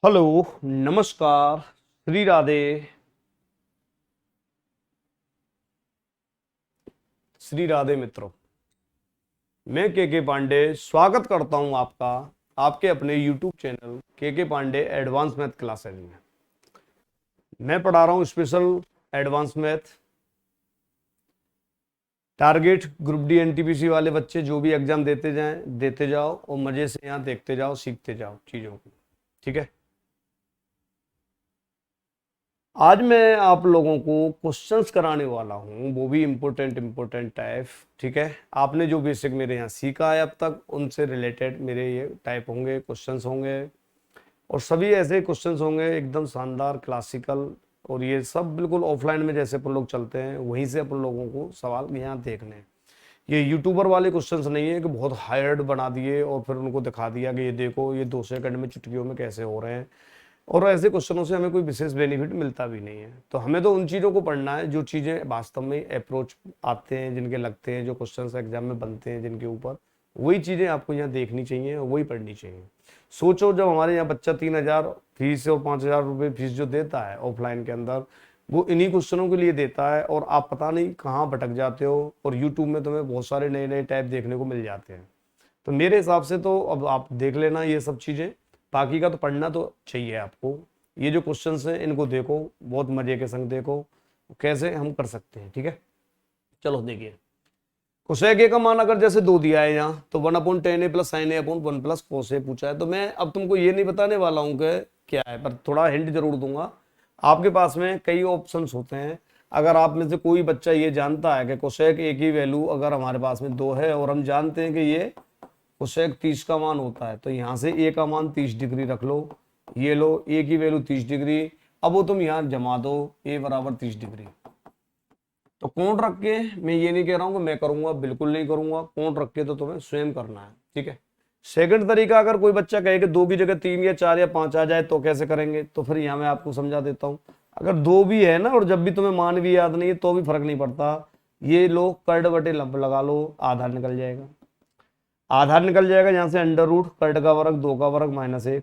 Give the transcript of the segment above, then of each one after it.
Hello. नमस्कार। श्री राधे। श्री राधे मित्रों, मैं के पांडे स्वागत करता हूं आपका आपके अपने यूट्यूब चैनल के पांडे एडवांस मैथ क्लासेज में। मैं पढ़ा रहा हूं special advance math. Target group D NTPC वाले बच्चे जो भी एग्जाम देते जाओ और मजे से यहां देखते जाओ, सीखते जाओ चीजों को। ठीक है। आज मैं आप लोगों को क्वेश्चंस कराने वाला हूं, वो भी इम्पोर्टेंट टाइप। ठीक है। आपने जो बेसिक मेरे यहाँ सीखा है अब तक, उनसे रिलेटेड मेरे ये टाइप होंगे, क्वेश्चंस होंगे। और सभी ऐसे क्वेश्चंस होंगे एकदम शानदार, क्लासिकल। और ये सब बिल्कुल ऑफलाइन में जैसे अपन लोग चलते हैं वहीं से अपन लोगों को सवाल यहाँ देखने हैं। ये यूट्यूबर वाले क्वेश्चंस नहीं है कि बहुत हार्ड बना दिए और फिर उनको दिखा दिया कि ये देखो ये 2 सेकंड में चुटकियों में कैसे हो रहे हैं। और ऐसे क्वेश्चनों से हमें कोई विशेष बेनिफिट मिलता भी नहीं है। तो हमें तो उन चीज़ों को पढ़ना है जो चीज़ें वास्तव में अप्रोच आते हैं, जिनके लगते हैं, जो क्वेश्चंस एग्जाम में बनते हैं जिनके ऊपर, वही चीज़ें आपको यहाँ देखनी चाहिए और वही पढ़नी चाहिए। सोचो, जब हमारे यहाँ बच्चा 3,000 फीस और 5,000 रुपये फीस जो देता है ऑफलाइन के अंदर, वो इन्हीं क्वेश्चनों के लिए देता है, और आप पता नहीं कहाँ भटक जाते हो। और यूट्यूब में तुम्हें बहुत सारे नए नए टाइप देखने को मिल जाते हैं। तो मेरे हिसाब से तो अब आप देख लेना ये सब चीज़ें। बाकी का तो पढ़ना तो चाहिए आपको। ये जो क्वेश्चंस हैं इनको देखो, बहुत मजे के संग देखो कैसे हम कर सकते हैं। ठीक है, चलो देखिए। कोसेक ए का मान अगर जैसे 2 दिया है यहाँ, तो 1/10 प्लस साइन ए अपॉन 1 प्लस कोस ए पूछा है। तो मैं अब तुमको ये नहीं बताने वाला हूँ कि क्या है, पर थोड़ा हिंट जरूर दूंगा। आपके पास में कई ऑप्शंस होते हैं। अगर आप में से कोई बच्चा ये जानता है कि कोसेक ए की वैल्यू अगर हमारे पास में 2 है और हम जानते हैं कि ये कोसेक 30 का मान होता है, तो यहाँ से ए का मान 30 डिग्री रख लो। ये लो, ए की वैल्यू 30 डिग्री। अब वो तुम यहाँ जमा दो, ए बराबर 30 डिग्री। तो कोण रख के, मैं ये नहीं कह रहा हूँ कि मैं करूंगा, बिल्कुल नहीं करूंगा। कोण रख के तो तुम्हें स्वयं करना है। ठीक है। सेकंड तरीका, अगर कोई बच्चा कहे कि 2 की जगह 3 या 4 या 5 आ जाए तो कैसे करेंगे, तो फिर यहाँ मैं आपको समझा देता हूँ। अगर 2 भी है ना, और जब भी तुम्हें मान भी याद नहीं है तो भी फर्क नहीं पड़ता। ये लो, कर्ड बटे लब लगा लो, आधार निकल जाएगा। आधार निकल जाएगा यहाँ से, अंडर रूट कर्ड का वर्ग 2 का वर्ग -1,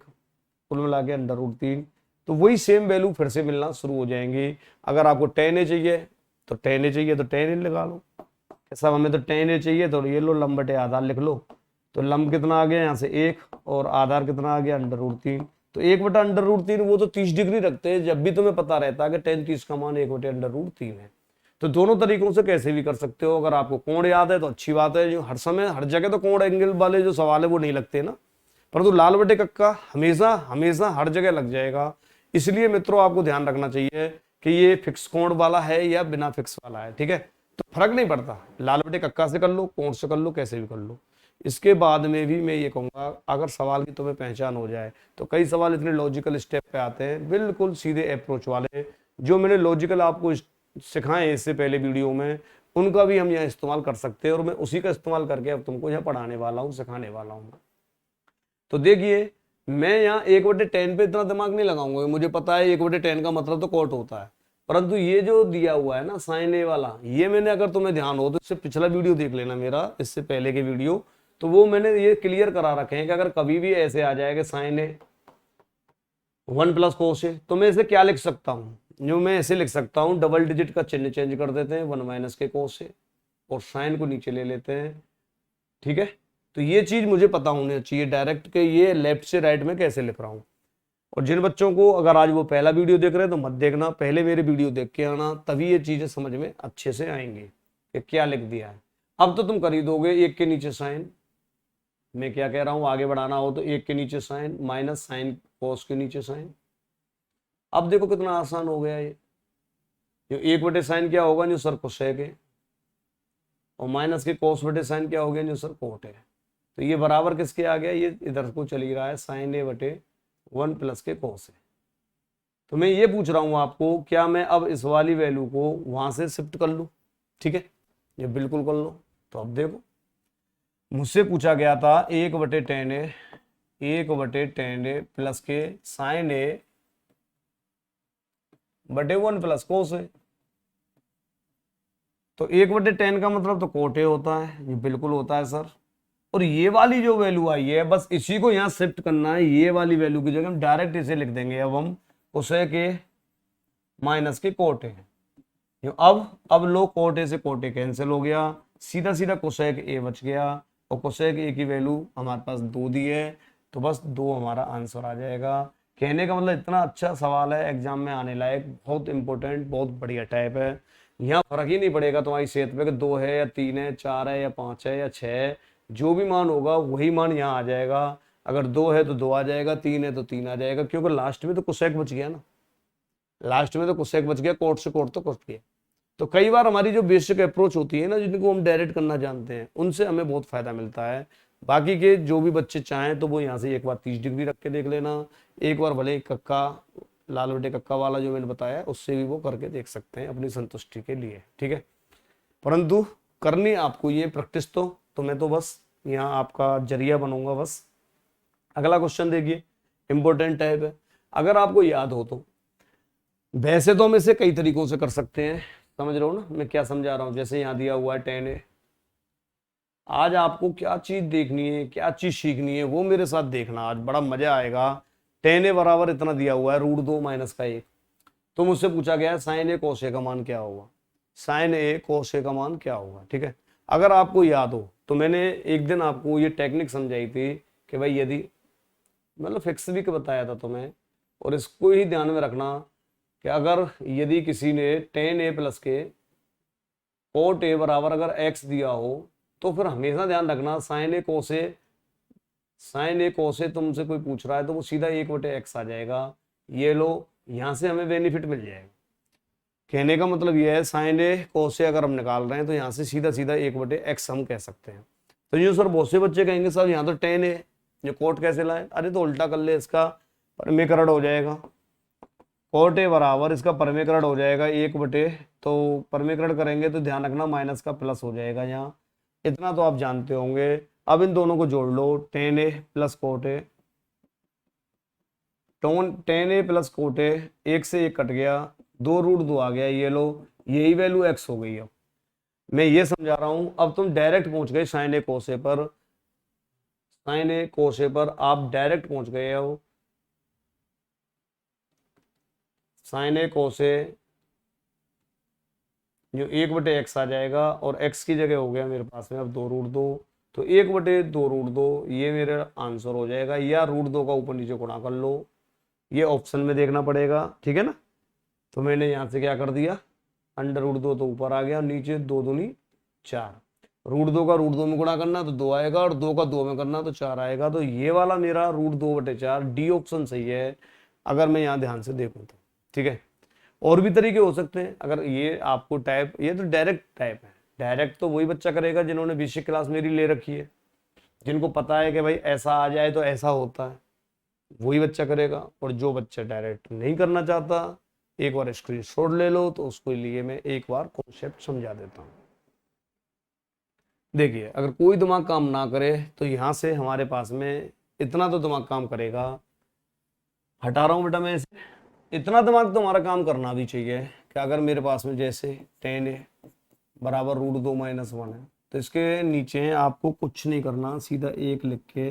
कुल मिला के अंडर रूट 3। तो वही सेम वैल्यू फिर से मिलना शुरू हो जाएंगी। अगर आपको 10 ए चाहिए तो 10 ए चाहिए तो 10 ए लगा लो। सब हमें तो 10 ए चाहिए, तो ये लो लंब बटे आधार लिख लो। तो लंब कितना आ गया यहाँ से 1, और आधार कितना आ गया अंडर रूट 3। तो 1/अंडर रूट 3 वो तो 30 डिग्री रखते हैं, जब भी तुम्हें पता रहता है कि 10 30 का मान 1/अंडर रूट 3 है। तो दोनों तरीकों से कैसे भी कर सकते हो। अगर आपको कोण याद है तो अच्छी बात है, जो हर समय हर जगह तो कोण एंगल वाले जो सवाल है वो नहीं लगते ना, परंतु लाल बटे कक्का हमेशा हमेशा हर जगह लग जाएगा। इसलिए मित्रों आपको ध्यान रखना चाहिए कि ये फिक्स कोण वाला है या बिना फिक्स वाला है। ठीक है, तो फर्क नहीं पड़ता, लाल बटे कक्का से कर लो, कोण से कर लो, कैसे भी कर लो। इसके बाद में भी मैं ये कहूंगा, अगर सवाल की तुम्हें पहचान हो जाए, तो कई सवाल इतने लॉजिकल स्टेप पे आते हैं, बिल्कुल सीधे अप्रोच वाले, जो मैंने लॉजिकल आपको सिखाए इससे पहले वीडियो में, उनका भी हम यहाँ इस्तेमाल कर सकते हैं। और मैं उसी का इस्तेमाल करके अब तुमको यहाँ पढ़ाने वाला हूँ, सिखाने वाला हूँ। तो देखिए, मैं यहाँ 1/10 पे इतना दिमाग नहीं लगाऊंगा, मुझे पता है 1/10 का मतलब तो कोट होता है। परंतु ये जो दिया हुआ है ना साइन ए वाला, ये मैंने, अगर तुम्हें ध्यान हो तो इससे पिछला वीडियो देख लेना मेरा, इससे पहले के वीडियो, तो वो मैंने ये क्लियर करा रखे हैं कि अगर कभी भी ऐसे आ जाएगा साइन ए 1 प्लस कोस ए, तो मैं इसे क्या लिख सकता हूँ, जो मैं ऐसे लिख सकता हूँ, डबल डिजिट का चिन्ह चेंज कर देते हैं, 1 माइनस के कोस ए, और साइन को नीचे ले लेते हैं। ठीक है, तो ये चीज मुझे पता होनी चाहिए डायरेक्ट के ये लेफ्ट से राइट में कैसे लिख रहा हूं। और जिन बच्चों को, अगर आज वो पहला वीडियो देख रहे हैं तो मत देखना, पहले मेरे वीडियो देख के आना, तभी ये चीजें समझ में अच्छे से आएंगी कि क्या लिख दिया है। अब तो तुम कर ही दोगे, 1 के नीचे साइन, मैं क्या कह रहा हूं, आगे बढ़ाना हो तो 1 के नीचे साइन माइनस साइन कोस के नीचे साइन। अब देखो कितना आसान हो गया ये। जो 1/साइन क्या होगा, जो सर कोसेक है, और माइनस के कोस बटे साइन क्या हो गया, जो सर कोट है। तो ये बराबर किसके आ गया, ये इधर को चली रहा है, साइन ए बटे 1 प्लस के कोस है। तो मैं ये पूछ रहा हूं आपको, क्या मैं अब इस वाली वैल्यू को वहां से शिफ्ट कर लूं। ठीक है, ये बिल्कुल कर लो। तो अब देखो, मुझसे पूछा गया था 1/10 प्लस के साइन ए बटे 1 प्लस कोस है। तो 1/10 का मतलब तो कोट ए होता है, ये बिल्कुल होता है सर। और ये वाली जो वैल्यू आई है बस इसी को यहाँ शिफ्ट करना है, ये वाली वैल्यू की जगह हम डायरेक्ट इसे लिख देंगे। अब हम कोसेक ए माइनस के कोट ए, अब लो कोट ए से कोट ए कैंसिल हो गया, सीधा सीधा कोसेक ए बच गया, और कोसेक ए की वैल्यू हमारे पास 2 दी है, तो बस 2 हमारा आंसर आ जाएगा। कहने का मतलब इतना अच्छा सवाल है, एग्जाम में आने लायक, बहुत इंपॉर्टेंट, बहुत बढ़िया टाइप है। यहाँ फर्क ही नहीं पड़ेगा तुम्हारी सेहत पे कि 2 है या 3 है, 4 है या 5 है या 6 है, जो भी मान होगा वही मान यहाँ आ जाएगा। अगर 2 है तो 2 आ जाएगा, 3 है तो 3 आ जाएगा, क्योंकि लास्ट में तो कोसेक बच गया ना, लास्ट में तो कोसेक बच गया, कोट से कोट तो कट गया। तो कई बार हमारी जो बेसिक अप्रोच होती है ना, जिनको हम डायरेक्ट करना जानते हैं, उनसे हमें बहुत फायदा मिलता है। बाकी के जो भी बच्चे चाहें तो वो यहाँ से एक बार 30 डिग्री रख के देख लेना, एक बार भले कक्का लाल बटे कक्का वाला जो मैंने बताया उससे भी वो करके देख सकते हैं अपनी संतुष्टि के लिए, ठीक है। परंतु करनी आपको ये प्रैक्टिस, तो मैं तो बस यहाँ आपका जरिया बनूंगा बस। अगला क्वेश्चन देखिए, इंपॉर्टेंट टाइप है, अगर आपको याद हो तो। वैसे तो हम इसे कई तरीकों से कर सकते हैं, समझ रहे हो ना मैं क्या समझा रहा हूँ। जैसे यहाँ दिया हुआ है 10a, आज आपको क्या चीज देखनी है, क्या चीज सीखनी है, वो मेरे साथ देखना, आज बड़ा मजा आएगा। 10a बराबर इतना दिया हुआ है √2 माइनस का 1। तो मुझसे पूछा गया है साइन ए कोस ए का मान क्या होगा, साइन ए कोस ए का मान क्या होगा, ठीक है। अगर आपको याद हो तो मैंने एक दिन आपको ये टेक्निक समझाई थी कि भाई यदि मतलब फिक्स भी बताया था तुम्हें, और इसको ही ध्यान में रखना कि अगर यदि किसी ने 10a प्लस के कोट ए बराबर अगर x दिया हो, तो फिर हमेशा ध्यान रखना साइन ए कोसे तुमसे कोई पूछ रहा है तो वो सीधा 1/x आ जाएगा। ये लो, यहां से हमें बेनिफिट मिल जाएगा। कहने का मतलब ये है साइन ए कोसे अगर हम निकाल रहे हैं तो यहाँ से सीधा सीधा 1/x हम कह सकते हैं। तो ये सर बहुत से बच्चे कहेंगे सर यहाँ तो 10a, ये कोट कैसे लाए, अरे तो उल्टा कर ले, इसका परमीकरण हो जाएगा। कोट ए बराबर इसका परमीकरण हो जाएगा 1/, तो परमीकरण करेंगे तो ध्यान रखना माइनस का प्लस हो जाएगा यहाँ, इतना तो आप जानते होंगे। अब इन दोनों को जोड़ लो, 10a plus cot A, 10a plus cot A, 1 से 1 कट गया, 2√2 आ गया, ये लो यही वैल्यू x हो गई। अब मैं ये समझा रहा हूं, अब तुम डायरेक्ट पहुंच गए साइन ए कोसे पर, साइन ए कोसे पर आप डायरेक्ट पहुंच गए हो। साइन ए कोसे जो 1/x आ जाएगा, और x की जगह हो गया मेरे पास में अब 2√2, तो 1/2√2 ये मेरा आंसर हो जाएगा, या √2 का ऊपर नीचे गुणा कर लो, ये ऑप्शन में देखना पड़ेगा, ठीक है ना। तो मैंने यहाँ से क्या कर दिया, √2 तो ऊपर आ गया, नीचे 2 दूनी 4, √2 का √2 में गुणा करना तो 2 आएगा, और 2 का 2 में करना तो 4 आएगा। तो ये वाला मेरा √2/4 डी ऑप्शन सही है, अगर मैं यहाँ ध्यान से देखूँ तो, ठीक है। और भी तरीके हो सकते हैं, अगर ये आपको टाइप, ये तो डायरेक्ट टाइप है, डायरेक्ट तो वही बच्चा करेगा जिन्होंने बेसिक क्लास मेरी ले रखी है, जिनको पता है कि भाई ऐसा आ जाए तो ऐसा होता है, वही बच्चा करेगा। और जो बच्चा डायरेक्ट नहीं करना चाहता, एक बार स्क्रीनशॉट ले लो, तो उसके लिए मैं एक बार कॉन्सेप्ट समझा देता हूँ। देखिए, अगर कोई दिमाग काम ना करे तो यहाँ से हमारे पास में इतना तो दिमाग काम करेगा, हटा रहा हूँ बेटा मैं इसे, इतना दिमाग तो हमारा काम करना भी चाहिए कि अगर मेरे पास में जैसे 10a बराबर √2 माइनस 1 है, तो इसके नीचे आपको कुछ नहीं करना, सीधा 1 लिख के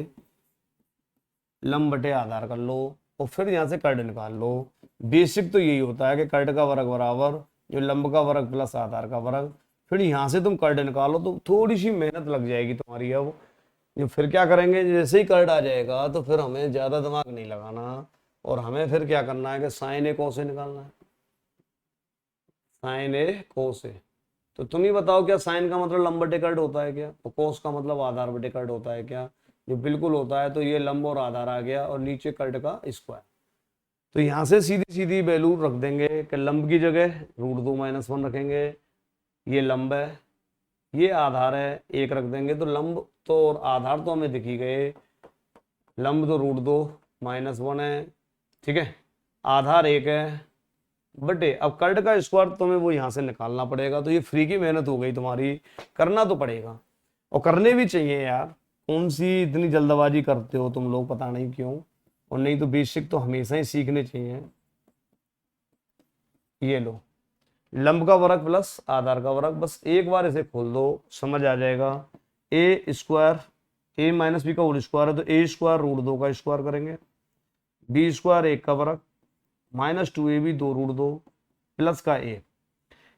लंब बटे आधार कर लो, और फिर यहाँ से कर्ड निकाल लो। बेसिक तो यही होता है कि कर्ड का वर्ग बराबर जो लंब का वर्ग प्लस आधार का वर्ग, फिर यहाँ से तुम कर्ड निकालो, तो थोड़ी सी मेहनत लग जाएगी तुम्हारी। अब ये फिर क्या करेंगे, जैसे ही कर्ड आ जाएगा तो फिर हमें ज़्यादा दिमाग नहीं लगाना, और हमें फिर क्या करना है कि साइन ए कोसे निकालना है, साइन ए कोसे। तो तुम ही बताओ, क्या साइन का मतलब लंब बटे कर्ड होता है क्या, और कोस का मतलब आधार बटे कर्ड होता है क्या, जो बिल्कुल होता है। तो ये लंब और आधार आ गया, और नीचे कर्ड का स्क्वायर। तो यहाँ से सीधी सीधी वैल्यू रख देंगे कि लंब की जगह √2 माइनस 1 रखेंगे, ये लंब है, ये आधार है, 1 रख देंगे, तो लंब तो और आधार तो हमें दिख ही गए, लंब तो √2 माइनस 1 है, ठीक है, आधार 1 है, बटे अब कर्ड का स्क्वायर तुम्हें वो यहाँ से निकालना पड़ेगा। तो ये फ्री की मेहनत हो गई तुम्हारी, करना तो पड़ेगा, और करने भी चाहिए यार। कौन सी इतनी जल्दबाजी करते हो तुम लोग, पता नहीं क्यों, और नहीं तो बेसिक तो हमेशा ही सीखने चाहिए। ये लो, लंब का वर्ग प्लस आधार का वर्ग, बस एक बार इसे खोल दो, समझ आ जाएगा। a² ए माइनस बी का होल स्क्वायर है तो ए स्क्वायर रूट 2 का स्क्वायर करेंगे, बी स्क्वायर 1 का वर्ग माइनस 2ab 2 रूट 2 प्लस का 1,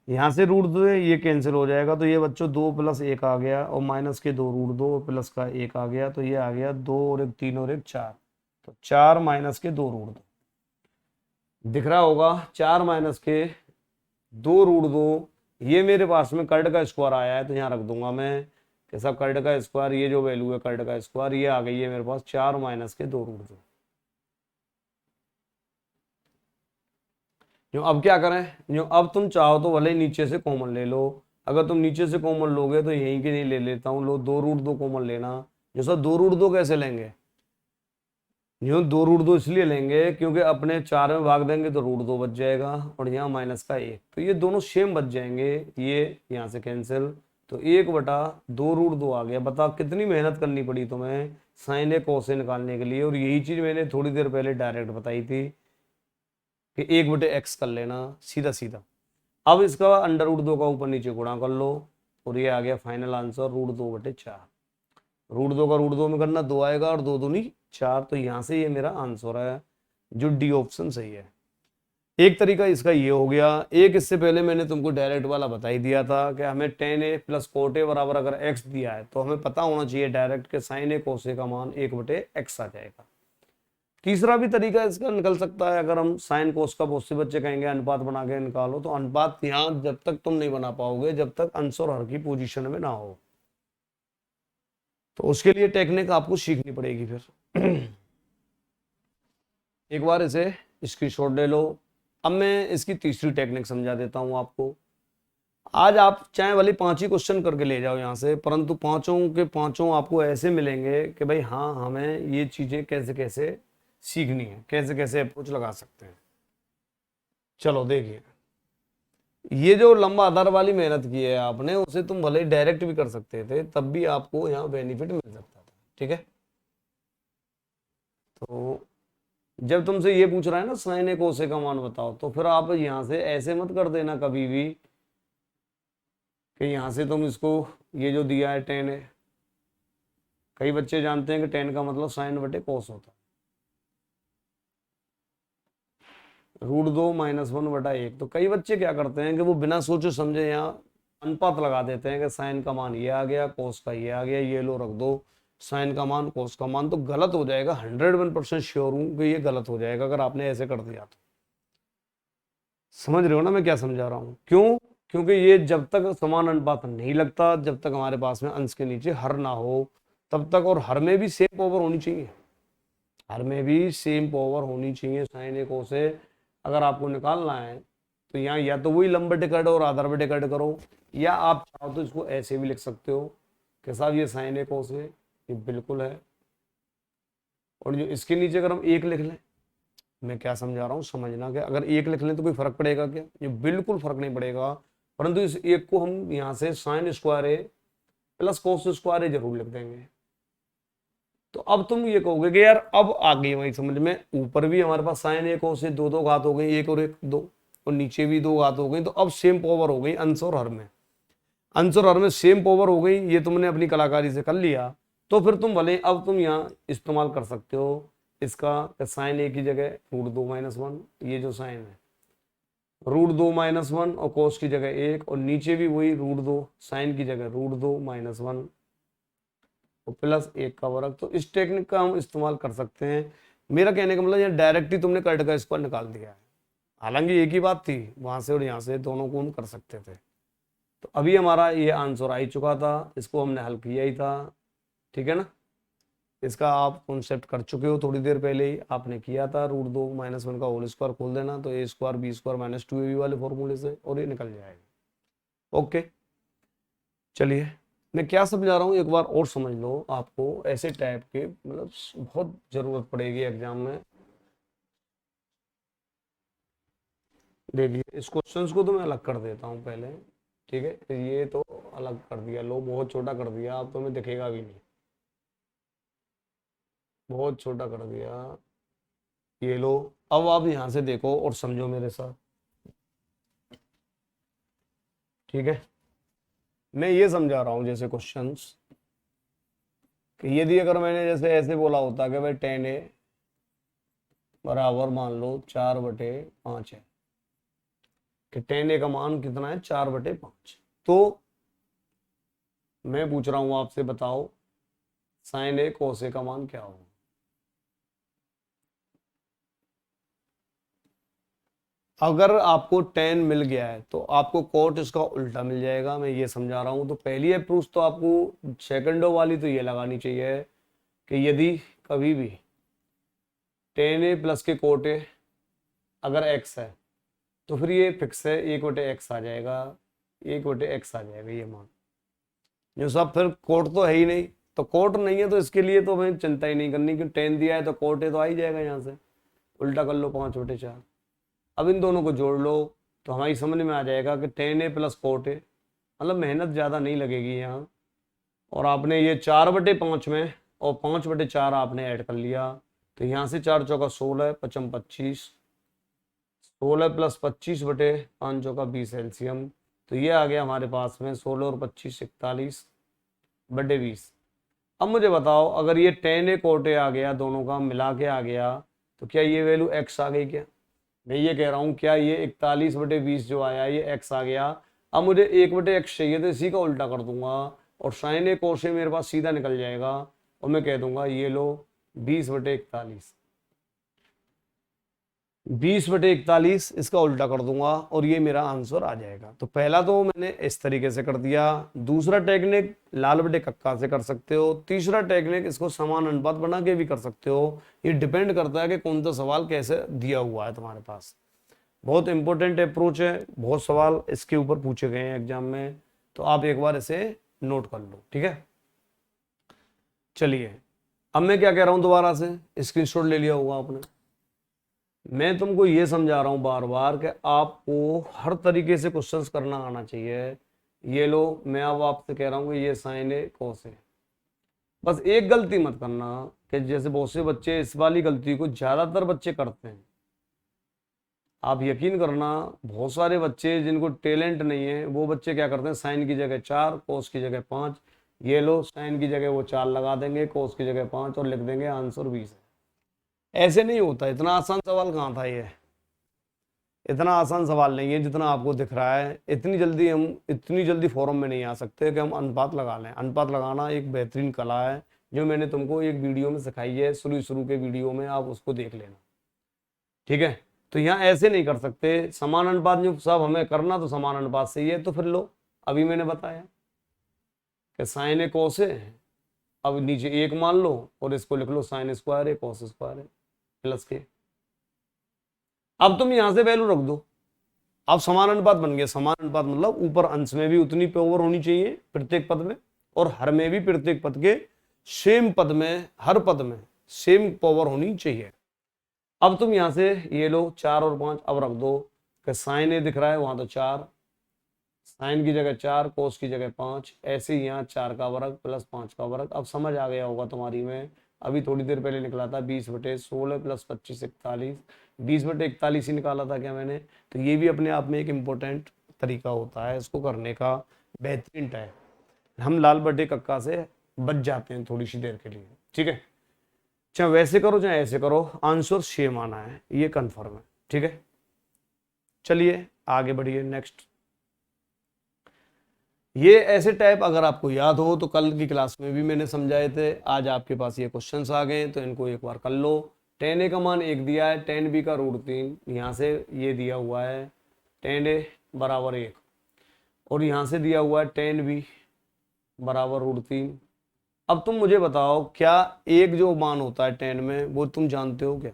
यहाँ से रूट 2 है ये कैंसिल हो जाएगा तो ये बच्चों 2 प्लस 1 आ गया और माइनस के 2 रूट 2 प्लस का 1 आ गया तो ये आ गया 2 और 1 3 और 1 4, तो 4 माइनस के 2 रूट 2 दिख रहा होगा, 4 माइनस के 2 रूट 2, ये मेरे पास में कर्ड का स्क्वायर आया है तो यहाँ रख दूंगा मैं कि सब कर्ड का स्क्वायर, ये जो वैल्यू है कर्ड का स्क्वायर ये आ गई है मेरे पास 4 माइनस के 2 रूट 2। जो अब क्या करें, जो अब तुम चाहो तो भले ही नीचे से कॉमन ले लो, अगर तुम नीचे से कॉमन लोगे तो यहीं के नहीं ले लेता हूँ, लो 2 रूट 2 कॉमन लेना। जो सर 2 रूट 2 कैसे लेंगे, यूं 2 रूट 2 इसलिए लेंगे क्योंकि अपने 4 में भाग देंगे तो रूट 2 बच जाएगा और यहाँ माइनस का 1, तो ये दोनों सेम बच जाएंगे, ये यहाँ से कैंसिल, तो 1/2 रूट 2 आ गया। बता कितनी मेहनत करनी पड़ी तुम्हें साइन ए कोस ए निकालने के लिए, और यही चीज मैंने थोड़ी देर पहले डायरेक्ट बताई थी कि 1/x कर लेना सीधा सीधा। अब इसका अंडर रूट 2 का ऊपर नीचे गुणा कर लो और ये आ गया फाइनल आंसर रूट 2/4। रूट 2 का रूट 2 में करना 2 आएगा और 2 दूनी 4, तो यहाँ से ये मेरा आंसर है जो डी ऑप्शन सही है। एक तरीका इसका ये हो गया, एक इससे पहले मैंने तुमको डायरेक्ट वाला बता ही दिया था कि हमें tan a plus cot a बराबर अगर x दिया है तो हमें पता होना चाहिए डायरेक्ट के sin a cos a का मान 1/x आ जाएगा। तीसरा भी तरीका इसका निकल सकता है, अगर हम साइन कोस का, बहुत से बच्चे कहेंगे अनुपात बना के निकालो, तो अनुपात यहाँ जब तक तुम नहीं बना पाओगे जब तक अंश और हर की पोजीशन में ना हो, तो उसके लिए टेक्निक आपको सीखनी पड़ेगी फिर। एक बार इसे स्क्रीनशॉट ले लो। अब मैं इसकी तीसरी टेक्निक समझा देता हूं आपको। आज आप चाहे वाली 5 ही क्वेश्चन करके ले जाओ यहाँ से, परंतु पांचों के पांचों आपको ऐसे मिलेंगे कि भाई हाँ हमें ये चीजें कैसे कैसे सीखनी है, कैसे कैसे अप्रोच लगा सकते हैं। चलो देखिए, ये जो लंबा आधार वाली मेहनत की है आपने, उसे तुम भले ही डायरेक्ट भी कर सकते थे तब भी आपको यहाँ बेनिफिट मिल सकता था, ठीक है। तो जब तुमसे ये पूछ रहा है ना साइन ए कोस ए का मान बताओ, तो फिर आप यहाँ से ऐसे मत कर देना कभी भी कि यहाँ से तुम इसको, ये जो दिया है tan है, कई बच्चे जानते हैं कि tan का मतलब साइन बटे कोस होता है, रूट 2 माइनस 1/1, तो कई बच्चे क्या करते हैं कि वो बिना सोचे समझे यहाँ अनुपात लगा देते हैं कि साइन का मान ये आ गया, कोस का ये आ गया, ये लो रख दो साइन का मान कोस का मान, तो गलत हो जाएगा। 101% श्योर हूं कि ये गलत हो जाएगा अगर आपने ऐसे कर दिया तो। समझ रहे हो ना मैं क्या समझा रहा हूँ, क्यों, क्योंकि ये जब तक समान अनुपात नहीं लगता, जब तक हमारे पास में अंश के नीचे हर ना हो तब तक, और हर में भी सेम पावर होनी चाहिए, हर में भी सेम पावर होनी चाहिए साइन ए कोस ए अगर आपको निकालना है। तो यहाँ या तो वही लंबे टिकट और आधार पे टिकट करो, या आप चाहो तो इसको ऐसे भी लिख सकते हो कि साहब ये साइन ए कोस ए ये बिल्कुल है, और जो इसके नीचे अगर हम 1 लिख लें, मैं क्या समझा रहा हूँ समझना, कि अगर 1 लिख लें तो कोई फर्क पड़ेगा क्या, ये बिल्कुल फर्क नहीं पड़ेगा, परंतु इस 1 को हम यहाँ से साइन स्क्वायर ए प्लस कोस स्क्वायर ए जरूर लिख देंगे। तो अब तुम ये कहोगे कि यार अब आ गई वही समझ में, ऊपर भी हमारे पास साइन ए कोस ए 2 घात हो गई, 1 और 1 2, और नीचे भी 2 घात हो गई, तो अब सेम पावर हो गई अंश और हर में, अंश और हर में सेम पावर हो गई, ये तुमने अपनी कलाकारी से कर लिया। तो फिर तुम भले अब तुम यहाँ इस्तेमाल कर सकते हो इसका साइन ए की जगह रूट 2 माइनस 1, ये जो साइन है रूट 2 माइनस 1 और कोस की जगह 1, और नीचे भी वही रूट 2 साइन की जगह रूट 2 माइनस 1 और प्लस 1 का वर्ग। तो इस टेक्निक का हम इस्तेमाल कर सकते हैं। मेरा कहने का मतलब यहाँ डायरेक्ट ही तुमने कर्ड का स्क्वायर निकाल दिया है, हालांकि एक ही बात थी, वहां से और यहाँ से दोनों को हम कर सकते थे। तो अभी हमारा ये आंसर आ ही चुका था, इसको हमने हल किया ही था, ठीक है ना। इसका आप कॉन्सेप्ट कर चुके हो, थोड़ी देर पहले ही आपने किया था, रूट 2 माइनस 1 का होल स्क्वायर खोल देना तो a square b square minus 2ab वाले फॉर्मूले से, और ये निकल जाएगा। ओके चलिए, मैं क्या समझा रहा हूँ एक बार और समझ लो, आपको ऐसे टाइप के मतलब बहुत जरूरत पड़ेगी एग्जाम में। देखिए इस क्वेश्चंस को तो मैं अलग कर देता हूँ पहले, ठीक है, ये तो अलग कर दिया, लो बहुत छोटा कर दिया, अब तो हमें दिखेगा भी नहीं, बहुत छोटा कर दिया, ये लो। अब आप यहाँ से देखो और समझो मेरे साथ, ठीक है। मैं ये समझा रहा हूँ जैसे क्वेश्चंस, कि यदि अगर मैंने जैसे ऐसे बोला होता कि भाई tan a बराबर मान लो 4/5 है, कि tan a का मान कितना है 4/5, तो मैं पूछ रहा हूं आपसे, बताओ sin a cos a का मान क्या होगा। अगर आपको tan मिल गया है तो आपको cot इसका उल्टा मिल जाएगा, मैं ये समझा रहा हूं। तो पहली अप्रोच तो आपको सेकंडो वाली तो ये लगानी चाहिए कि यदि कभी भी tan a प्लस के cot a अगर x है तो फिर ये फिक्स है, 1/x आ जाएगा, 1/x आ जाएगा ये मान। जो सब फिर कोट तो है ही नहीं, तो कोट नहीं है तो इसके लिए तो हमें चिंता ही नहीं करनी, कि tan दिया है तो कोट है तो आ ही जाएगा, यहाँ से उल्टा कर लो 5/4। अब इन दोनों को जोड़ लो तो हमारी समझ में आ जाएगा कि tan a plus coat a, मतलब मेहनत ज़्यादा नहीं लगेगी यहाँ। और आपने ये 4/5 में और 5/4 आपने ऐड कर लिया, तो यहाँ से 4 चौका 16, 5 25, 16 प्लस 25/5 चौका 20 एलसीएम, तो ये आ गया हमारे पास में 16 और 25 41/20। अब मुझे बताओ अगर ये tan a cot a आ गया, दोनों का मिला के आ गया, तो क्या ये वैल्यू x आ गई क्या? मैं ये कह रहा हूँ क्या ये 41/20 जो आया ये x आ गया। अब मुझे 1/x चाहिए तो इसी का उल्टा कर दूंगा और sin a cos a मेरे पास सीधा निकल जाएगा, और मैं कह दूंगा ये लो 20/41, 20/41 इसका उल्टा कर दूंगा और ये मेरा आंसर आ जाएगा। तो पहला तो मैंने इस तरीके से कर दिया। दूसरा टेक्निक लाल बटे कक्का से कर सकते हो। तीसरा टेक्निक इसको समान अनुपात बना के भी कर सकते हो। ये डिपेंड करता है कि कौन सा सवाल कैसे दिया हुआ है तुम्हारे पास। बहुत इंपॉर्टेंट अप्रोच है, बहुत सवाल इसके ऊपर पूछे गए हैं एग्जाम में, तो आप एक बार इसे नोट कर लो, ठीक है। चलिए अब मैं क्या कह रहा हूं, दोबारा से स्क्रीनशॉट ले लिया होगा आपने। मैं तुमको ये समझा रहा हूं बार बार कि आपको हर तरीके से क्वेश्चंस करना आना चाहिए। ये लो मैं अब आपसे कह रहा हूं कि ये sin a cos a, बस एक गलती मत करना कि जैसे बहुत से बच्चे इस वाली गलती को ज्यादातर बच्चे करते हैं। आप यकीन करना बहुत सारे बच्चे जिनको टैलेंट नहीं है वो बच्चे क्या करते हैं, साइन की जगह 4, कोस की जगह 5। ये लो साइन की जगह वो 4 लगा देंगे, कोस की जगह 5 और लिख देंगे आंसर 20 है। ऐसे नहीं होता, इतना आसान सवाल कहाँ था ये। इतना आसान सवाल नहीं है जितना आपको दिख रहा है। इतनी जल्दी फॉर्म में नहीं आ सकते कि हम अनुपात लगा लें। अनुपात लगाना एक बेहतरीन कला है जो मैंने तुमको एक वीडियो में सिखाई है, शुरू के वीडियो में, आप उसको देख लेना, ठीक है। तो यहाँ ऐसे नहीं कर सकते। समान अनुपात जो सब हमें करना तो समान अनुपात से ही है। तो फिर लो अभी मैंने बताया कि साइन ए कोस है, अब नीचे 1 मान लो और इसको लिख लो साइन स्क्वायर है कोस स्क्वायर है प्लस के। अब तुम यहां से वैल्यू रख दो, अब समान अनुपात बन गया। समान अनुपात मतलब ऊपर अंश में भी उतनी पावर होनी चाहिए प्रत्येक पद में, और हर में भी प्रत्येक पद के सेम पद में, हर पद में सेम पावर होनी चाहिए। अब तुम यहां से ये लो 4 और 5 अब रख दो कि साइन ए दिख रहा है वहां तो 4, साइन की जगह 4, कोस की जगह 5, ऐसे ही यहाँ 4 का वर्ग प्लस 5 का वर्ग। अब समझ आ गया होगा तुम्हारी में, अभी थोड़ी देर पहले निकला था 20/16 प्लस 25 41, 20/41 ही निकाला था क्या मैंने। तो ये भी अपने आप में एक इम्पोर्टेंट तरीका होता है इसको करने का, बेहतरीन टाइप। हम लाल बटे कक्का से बच जाते हैं थोड़ी सी देर के लिए, ठीक है। चाहे वैसे करो चाहे ऐसे करो, आंसर सेम आना है, ये कन्फर्म है, ठीक है। चलिए आगे बढ़िए नेक्स्ट। ये ऐसे टाइप अगर आपको याद हो तो कल की क्लास में भी मैंने समझाए थे, आज आपके पास ये क्वेश्चंस आ गए तो इनको एक बार कर लो। tan a का मान 1 दिया है, tan b का √3, यहाँ से ये दिया हुआ है tan a बराबर 1, और यहाँ से दिया हुआ है tan b बराबर √3। अब तुम मुझे बताओ क्या एक जो मान होता है tan में वो तुम जानते हो क्या?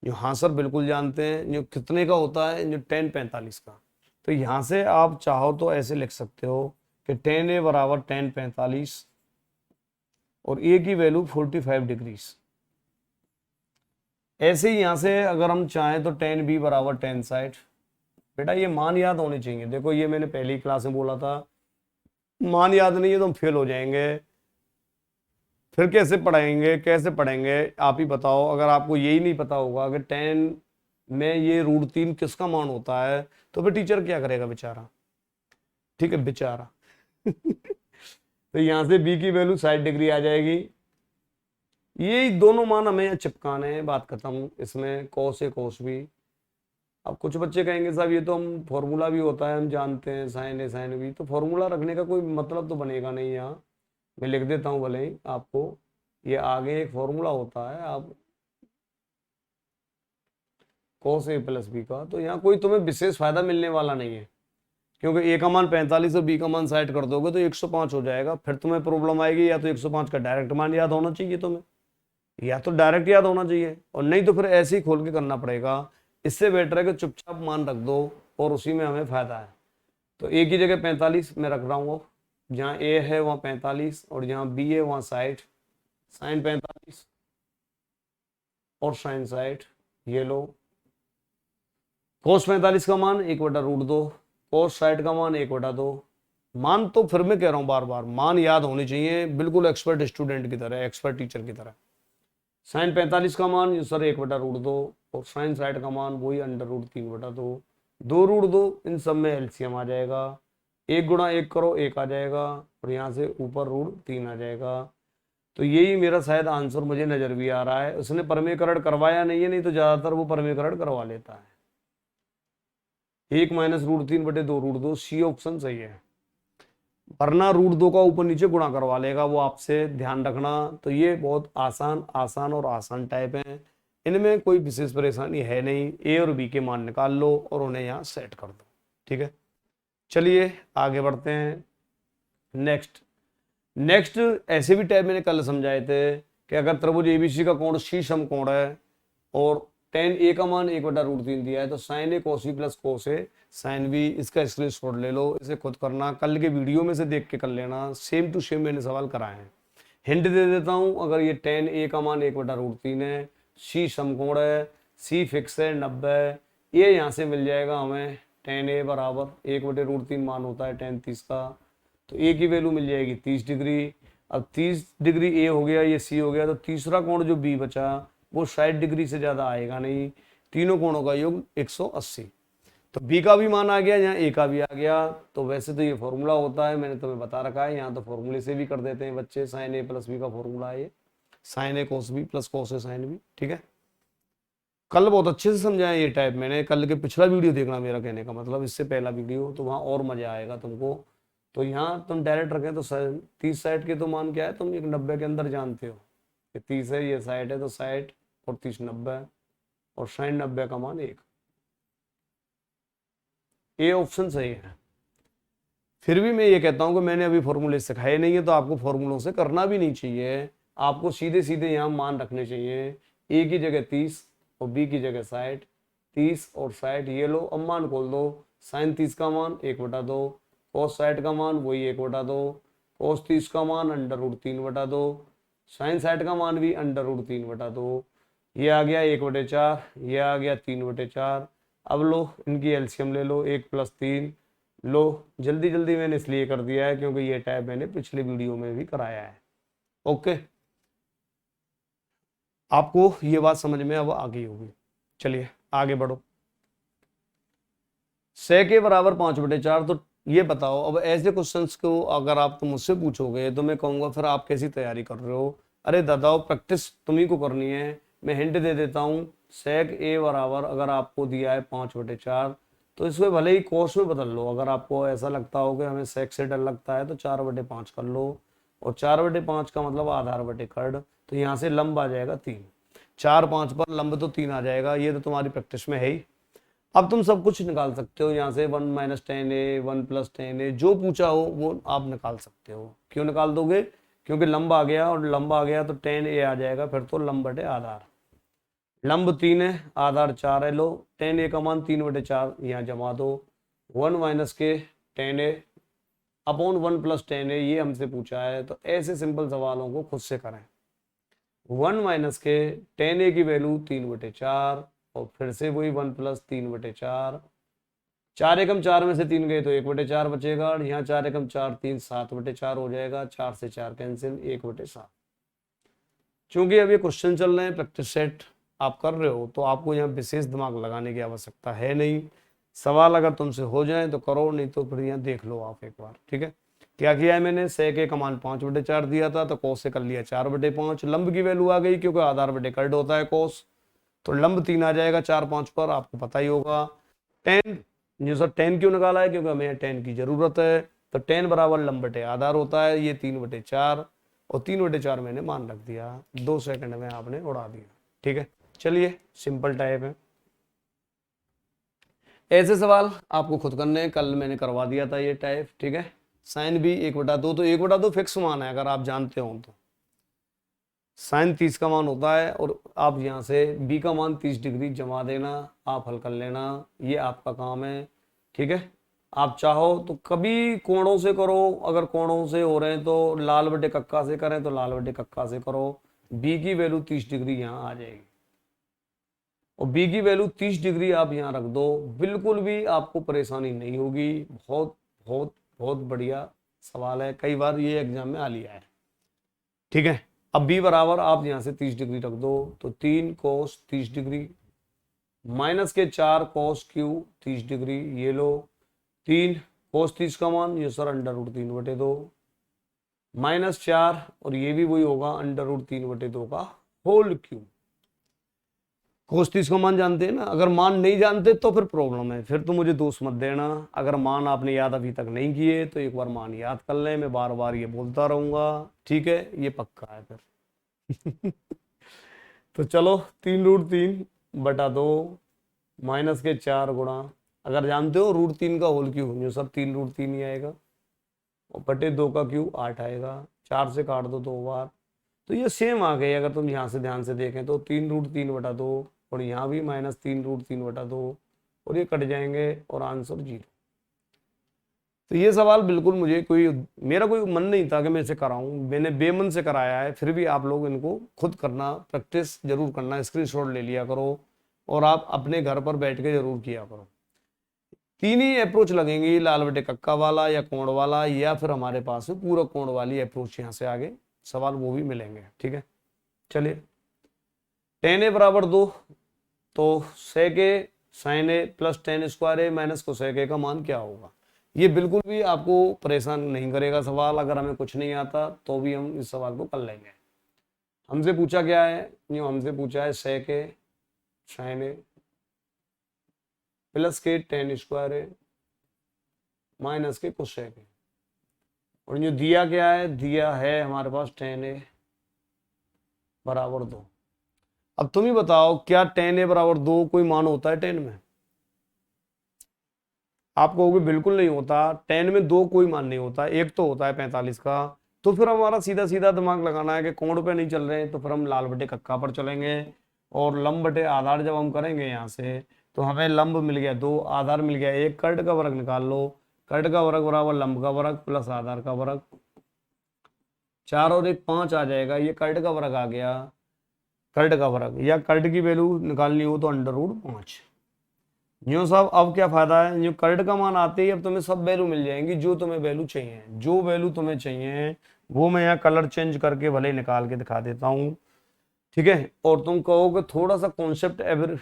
जो हाँ सर बिल्कुल जानते हैं। जो कितने का होता है? जो tan 45 का। तो यहाँ से आप चाहो तो ऐसे लिख सकते हो कि tan a बराबर tan 45 और a की वैल्यू 45 डिग्री। ऐसे ही यहाँ से अगर हम चाहें तो tan b बराबर tan 60। बेटा ये मान याद होने चाहिए। देखो ये मैंने पहली क्लास में बोला था, मान याद नहीं है तो हम फेल हो जाएंगे। फिर कैसे पढ़ेंगे आप ही बताओ। अगर आपको यही नहीं पता होगा कि tan में ये √3 किसका मान होता है तो फिर टीचर क्या करेगा बेचारा, ठीक है बेचारा। तो यहाँ से b की वैल्यू 60 डिग्री आ जाएगी ये दोनों मान हमें यहाँ चिपकाने हैं, बात खत्म। इसमें कॉस ए कॉस बी। अब कुछ बच्चे कहेंगे साहब ये तो हम फॉर्मूला भी होता है हम जानते हैं, साइन ए साइन बी, तो फॉर्मूला रखने का कोई मतलब तो बनेगा नहीं यहाँ। मैं लिख देता हूँ भले ही आपको, ये आगे एक फॉर्मूला होता है आप कॉस ए प्लस बी का, तो यहाँ कोई तुम्हें विशेष फायदा मिलने वाला नहीं है, क्योंकि ए का मान 45 और बी का मान 60 कर दोगे तो 105 हो जाएगा। फिर तुम्हें प्रॉब्लम आएगी, या तो 105 का डायरेक्ट मान याद होना चाहिए तुम्हें, या तो डायरेक्ट याद होना चाहिए, और नहीं तो फिर ऐसे ही खोल के करना पड़ेगा। इससे बेटर है कि चुपचाप मान रख दो और उसी में हमें फायदा है। तो ए की जगह 45 मैं रख रहा हूँ, जहाँ ए है वहाँ 45 और जहाँ बी है वहाँ 60। साइन 45 और साइन 60, ये लो। कोस 45 का मान 1/√2, कोस 60 का मान 1/2। मान तो फिर मैं कह रहा हूँ बार बार, मान याद होनी चाहिए, बिल्कुल एक्सपर्ट स्टूडेंट की तरह, एक्सपर्ट टीचर की तरह। साइन 45 का मान सर 1/√2 और साइन 60 का मान वही √3/2। 2√2 इन सब में एलसीएम आ जाएगा, 1 गुणा 1 करो 1 आ जाएगा, और यहाँ से ऊपर √3 आ जाएगा। तो यही मेरा शायद आंसर मुझे नजर भी आ रहा है। उसने परमीकरण करवाया नहीं है, नहीं तो ज्यादातर वो परमीकरण करवा लेता है। 1 - √3/2√2 सी ऑप्शन सही है, वरना √2 का ऊपर नीचे गुणा करवा लेगा वो आपसे, ध्यान रखना। तो ये बहुत आसान आसान और आसान टाइप हैं, इनमें कोई विशेष परेशानी है नहीं। ए और बी के मान निकाल लो और उन्हें यहाँ सेट कर दो, ठीक है। चलिए आगे बढ़ते हैं। नेक्स्ट नेक्स्ट ऐसे भी टाइप मैंने कल समझाए थे कि अगर त्रिभुज एबीसी का कोण सी समकोण है और tan ए का मान 1/√3 दिया है, तो साइन ए कोस बी प्लस कोस ए साइन बी, इसका स्क्रीनशॉट ले लो, इसे खुद करना, कल के वीडियो में से देख के कर लेना, सेम टू सेम मैंने सवाल कराए हैं। हिंट दे देता हूं, अगर ये tan ए का मान 1/√3 है, सी समकोण है, सी फिक्स है 90, ये यहाँ से मिल जाएगा हमें tan ए बराबर 1/√3 मान होता है tan 30 का, तो ए की वैल्यू मिल जाएगी 30 डिग्री। अब 30 डिग्री ए हो गया, ये सी हो गया, तो तीसरा कोण जो बी बचा वो 60 डिग्री से ज्यादा आएगा नहीं, तीनों कोणों का योग 180। तो बी का भी मान आ गया, यहाँ ए का भी आ गया। तो वैसे तो ये फॉर्मूला होता है, मैंने तुम्हें बता रखा है, यहाँ तो फॉर्मूले से भी कर देते हैं बच्चे, साइन ए प्लस बी का फॉर्मूला है ये, साइन ए कोस बी प्लस कोस ए साइन बी, ठीक है। कल बहुत अच्छे से समझाया ये टाइप मैंने, कल के पिछला वीडियो देखना, मेरा कहने का मतलब इससे पहला वीडियो, तो वहाँ और मजा आएगा तुमको। तो यहाँ तुम डायरेक्ट रखें तो 30 60 के तो मान क्या है, तुम एक 90 के अंदर जानते हो, ये 30 है ये 60 है, तो 60 और 30 90, और साइन 90 का मान 1। ए ऑप्शन सही है। फिर भी मैं ये कहता हूँ कि मैंने अभी फॉर्मूले सिखाए नहीं है, तो आपको फॉर्मूलों से करना भी नहीं चाहिए, आपको सीधे सीधे यहाँ मान रखने चाहिए। ए की जगह 30 और बी की जगह 60, 30 और 60 ये लो, अब मान खोल दो। साइन 30 का मान 1/2, कोस 60 का मान वही 1/2, कोस 30 का मान √3/2, साइन 60 का मान भी √3/2, ये आ गया 1/4, ये आ गया 3/4। अब लो इनकी एलसीएम ले लो, 1 + 3 लो। जल्दी जल्दी मैंने इसलिए कर दिया है क्योंकि ये टाइप मैंने पिछले वीडियो में भी कराया है। ओके, आपको ये बात समझ में अब आ गई होगी। चलिए आगे बढ़ो। से के बराबर 5/4, तो ये बताओ, अब ऐसे क्वेश्चंस को अगर आप तुम मुझसे पूछोगे तो मैं कहूंगा फिर आप कैसी तैयारी कर रहे हो। अरे दादाओ, प्रैक्टिस तुम्ही को करनी है। मैं हिंट दे देता हूँ, सेक ए बराबर अगर आपको दिया है 5/4, तो इसमें भले ही कोस में बदल लो। अगर आपको ऐसा लगता हो कि हमें सेक से डर लगता है तो 4/5 कर लो, और 4/5 का मतलब आधार बटे खंड, तो यहाँ से लंब आ जाएगा 3, 4 5 पर लंब तो 3 आ जाएगा। ये तो तुम्हारी प्रैक्टिस में है ही। अब तुम सब कुछ निकाल सकते हो यहाँ से, 1 - tan a 1 + tan a, जो पूछा हो वो आप निकाल सकते हो। क्यों निकाल दोगे? क्योंकि लंब आ गया, और लंब आ गया तो tan a आ जाएगा, फिर तो लंब बटे आधार। लंब 3 है, आधार 4 है, लो tan a का मान 3/4 यहाँ जमा दो। 1 - के tan a upon 1 + tan a, ये हमसे पूछा है, तो ऐसे सिंपल सवालों को खुद से करें। 1 - के tan a की वैल्यू 3/4, और फिर से वही 1 + 3/4, 4 एकम 4 में से 3 गए तो 1/4 बचेगा, और यहाँ 4 एकम 4 3 7/4 हो जाएगा, 4 से 4 कैंसिल, 1/7। चूंकि अब ये क्वेश्चन चल रहे हैं, प्रैक्टिस सेट आप कर रहे हो, तो आपको यहाँ विशेष दिमाग लगाने की आवश्यकता है नहीं। सवाल अगर तुमसे हो जाए तो करो, नहीं तो फिर यहाँ देख लो आप एक बार, ठीक है। क्या किया है मैंने, सेक ए का मान 5/4 दिया था तो कोस से कर लिया 4/5। लंब की वैल्यू आ गई क्योंकि आधार बटे कर्ड होता है कोस, तो लंब 3 आ जाएगा 4/5 पर, आपको पता ही होगा। टेन, जो सर टेन क्यों निकाला है, क्योंकि हमें टेन की जरूरत है। तो टेन बराबर लंब बटे आधार होता है, ये 3/4, और 3/4 मैंने मान रख दिया, 2 सेकंड में आपने उड़ा दिया। ठीक है, चलिए सिंपल टाइप है। ऐसे सवाल आपको खुद करने हैं, कल मैंने करवा दिया था ये टाइप। ठीक है, साइन भी 1/2, तो 1/2 फिक्स मान है अगर आप जानते हो तो। साइन 30 का मान होता है, और आप यहाँ से बी का मान 30 डिग्री जमा देना, आप हल कर लेना, ये आपका काम है। ठीक है, आप चाहो तो कभी कोणों से करो, अगर कोणों से हो रहे हैं तो लाल बटे कक्का से करें तो लाल बटे कक्का से करो। बी की वैल्यू 30 डिग्री यहाँ आ जाएगी, और बी की वैल्यू 30 डिग्री आप यहाँ रख दो, बिल्कुल भी आपको परेशानी नहीं होगी। बहुत बहुत बहुत बढ़िया सवाल है, कई बार ये एग्जाम में आ लिया है। ठीक है, अब बी बराबर आप यहाँ से 30 डिग्री रख दो, तो 3 कोस 30 डिग्री माइनस के 4 कोस क्यू 30 डिग्री, ये लो 3 कोस 30 का मान ये सर √3/2 -4, और ये भी वही होगा √3/2 का होल क्यूब। कोस 30 का मान जानते हैं ना, अगर मान नहीं जानते तो फिर प्रॉब्लम है, फिर तो मुझे दोष मत देना। अगर मान आपने याद अभी तक नहीं किए तो एक बार मान याद कर लें, मैं बार बार ये बोलता रहूंगा। ठीक है, ये पक्का है फिर। तो चलो 3√3/2 -4 गुणा, अगर जानते हो √3 का होल क्यूब जो सब 3√3 ही आएगा, और बटे 2 का क्यूब 8 आएगा, 4 से काट दो 2 बार, तो ये सेम आ गई। अगर तुम यहाँ से ध्यान से देखें तो 3√3/2, और यहाँ भी -3√3/2, और ये कट जाएंगे और आंसर 0। तो ये सवाल बिल्कुल मुझे मेरा कोई मन नहीं था कि मैं इसे कराऊं, मैंने बेमन से कराया है, फिर भी आप लोग इनको खुद करना, प्रैक्टिस जरूर करना, स्क्रीनशॉट ले लिया करो, और आप अपने घर पर बैठ के जरूर किया करो। 3 ही अप्रोच लगेंगी, लाल बटे कक्का वाला या कोण वाला, या फिर हमारे पास में पूरा कोण वाली अप्रोच यहाँ से आगे सवाल वो भी मिलेंगे। ठीक है, चलिए tan a बराबर 2, तो sec a sin a plus tan square a minus cosec a का मान क्या होगा। ये बिल्कुल भी आपको परेशान नहीं करेगा सवाल, अगर हमें कुछ नहीं आता तो भी हम इस सवाल को कर लेंगे। हमसे पूछा क्या है, यूँ हमसे पूछा है sec a sin a plus के tan स्क्वायर a माइनस के cosec a, और जो दिया क्या है, दिया है हमारे पास tan a बराबर 2। अब तुम ही बताओ, क्या tan a बराबर 2 कोई मान होता है tan में? आप कहोगे बिल्कुल नहीं होता, tan में 2 कोई मान नहीं होता, एक तो होता है 45 का। तो फिर हमारा सीधा सीधा दिमाग लगाना है कि कोण पे नहीं चल रहे, तो फिर हम लाल बटे कक्का पर चलेंगे, और लंब बटे आधार जब हम करेंगे यहाँ से, तो हमें लंब मिल गया 2, आधार मिल गया 1, कर्ड का वर्ग निकाल लो, कर्ड का वर्ग बराबर लंब का वर्ग प्लस आधार का वर्ग, 4 और 1 5 आ जाएगा, ये कर्ड का वर्ग आ गया, कर्ड का वर्ग, या कर्ड की वैल्यू निकालनी हो तो √5। न्यू साहब अब क्या फायदा है, जो कर्ड का मान आते ही अब तुम्हें सब वैल्यू मिल जाएंगी जो तुम्हें वैल्यू चाहिए, जो वैल्यू तुम्हें चाहिए वो मैं यहाँ कलर चेंज करके भले ही निकाल के दिखा देता हूँ। ठीक है, और तुम कहोगे थोड़ा सा कॉन्सेप्ट एवर,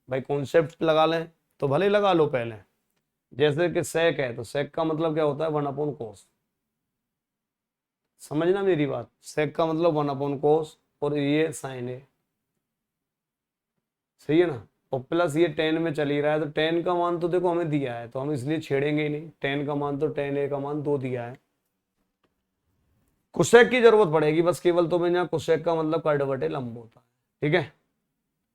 भाई कॉन्सेप्ट लगा लें, तो भले ही लगा लो पहले। जैसे कि सेक है, तो सेक का मतलब क्या होता है, 1/cos। समझना मेरी बात, सेक का मतलब 1/cos, और ये साइन है, सही है ना, और प्लस ये tan में चल ही रहा है, तो tan का मान तो देखो हमें दिया है, तो हम इसलिए छेड़ेंगे ही नहीं, tan का मान तो tan a का मान 2 दिया है। कोसेक की जरूरत पड़ेगी बस केवल, तो मैं यहाँ कोसेक का मतलब कर्ड बटे लंब होता है। ठीक है,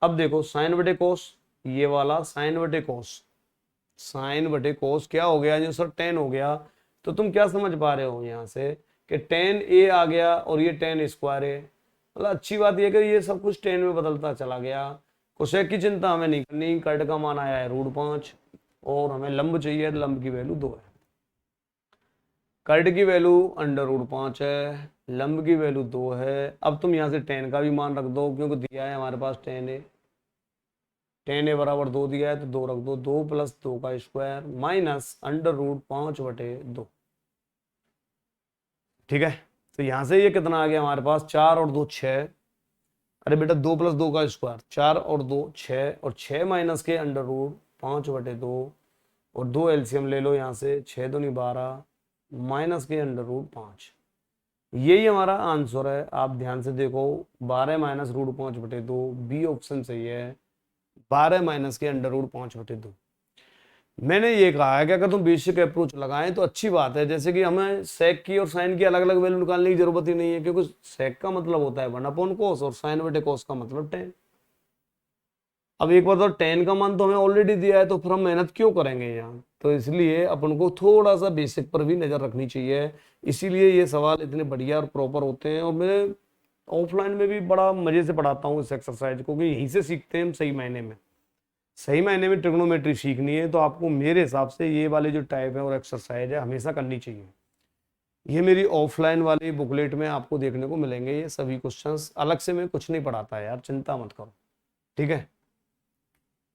अब देखो साइन बटे कोस, ये वाला साइन बटे कोस, साइन बटे कोस क्या हो गया, जो सर tan हो गया, तो तुम क्या समझ पा रहे हो यहाँ से कि tan a आ गया, और ये tan स्क्वायर है, मतलब अच्छी बात यह कि ये सब कुछ tan में बदलता चला गया। कोसेक की चिंता हमें नहीं करनी, कर्ड का मान आया है √5, और हमें लंब चाहिए, लंब की वैल्यू 2 है, कर्ड की वैल्यू √5 है, लंब की वैल्यू 2 है। अब तुम यहाँ से tan का भी मान रख दो, क्योंकि दिया है हमारे पास tan a बराबर 2 दिया है, तो 2 रख दो, 2 + 2 का स्क्वायर माइनस √5/2। ठीक है, तो यहाँ से ये कितना आ गया हमारे पास, 4 और 2 6, अरे बेटा 2 + 2 का स्क्वायर, 4 और 2 6, और 6 माइनस के √5/2, और 2 एलसीएम ले लो यहाँ से, 6 दूनी 12 माइनस के अंडर रूट 5, यही हमारा आंसर है। आप ध्यान से देखो, 12 माइनस रूट 5/2, बी ऑप्शन सही है, 12 माइनस के अंडर रूट 5/2। मैंने ये कहा है कि अगर तुम बेसिक अप्रोच लगाएं तो अच्छी बात है, जैसे कि हमें सेक की और साइन की अलग अलग वैल्यू निकालने की जरूरत ही नहीं है, क्योंकि सेक का मतलब होता है 1/cos और साइन बटे cos का मतलब 10। अब एक बार तो 10 का मान तो हमें ऑलरेडी दिया है, तो फिर हम मेहनत क्यों करेंगे यहाँ। तो इसलिए अपन को थोड़ा सा बेसिक पर भी नजर रखनी चाहिए, इसीलिए ये सवाल इतने बढ़िया और प्रॉपर होते हैं। और मैं ऑफलाइन में भी बड़ा मजे से पढ़ाता हूँ इस एक्सरसाइज को, कि यहीं से सीखते हैं हम सही मायने में। सही मायने में ट्रिग्नोमेट्री सीखनी है तो आपको मेरे हिसाब से ये वाले जो टाइप है और एक्सरसाइज है हमेशा करनी चाहिए। ये मेरी ऑफलाइन वाली बुकलेट में आपको देखने को मिलेंगे ये सभी क्वेश्चंस। अलग से मैं कुछ नहीं पढ़ाता यार, चिंता मत करो, ठीक है।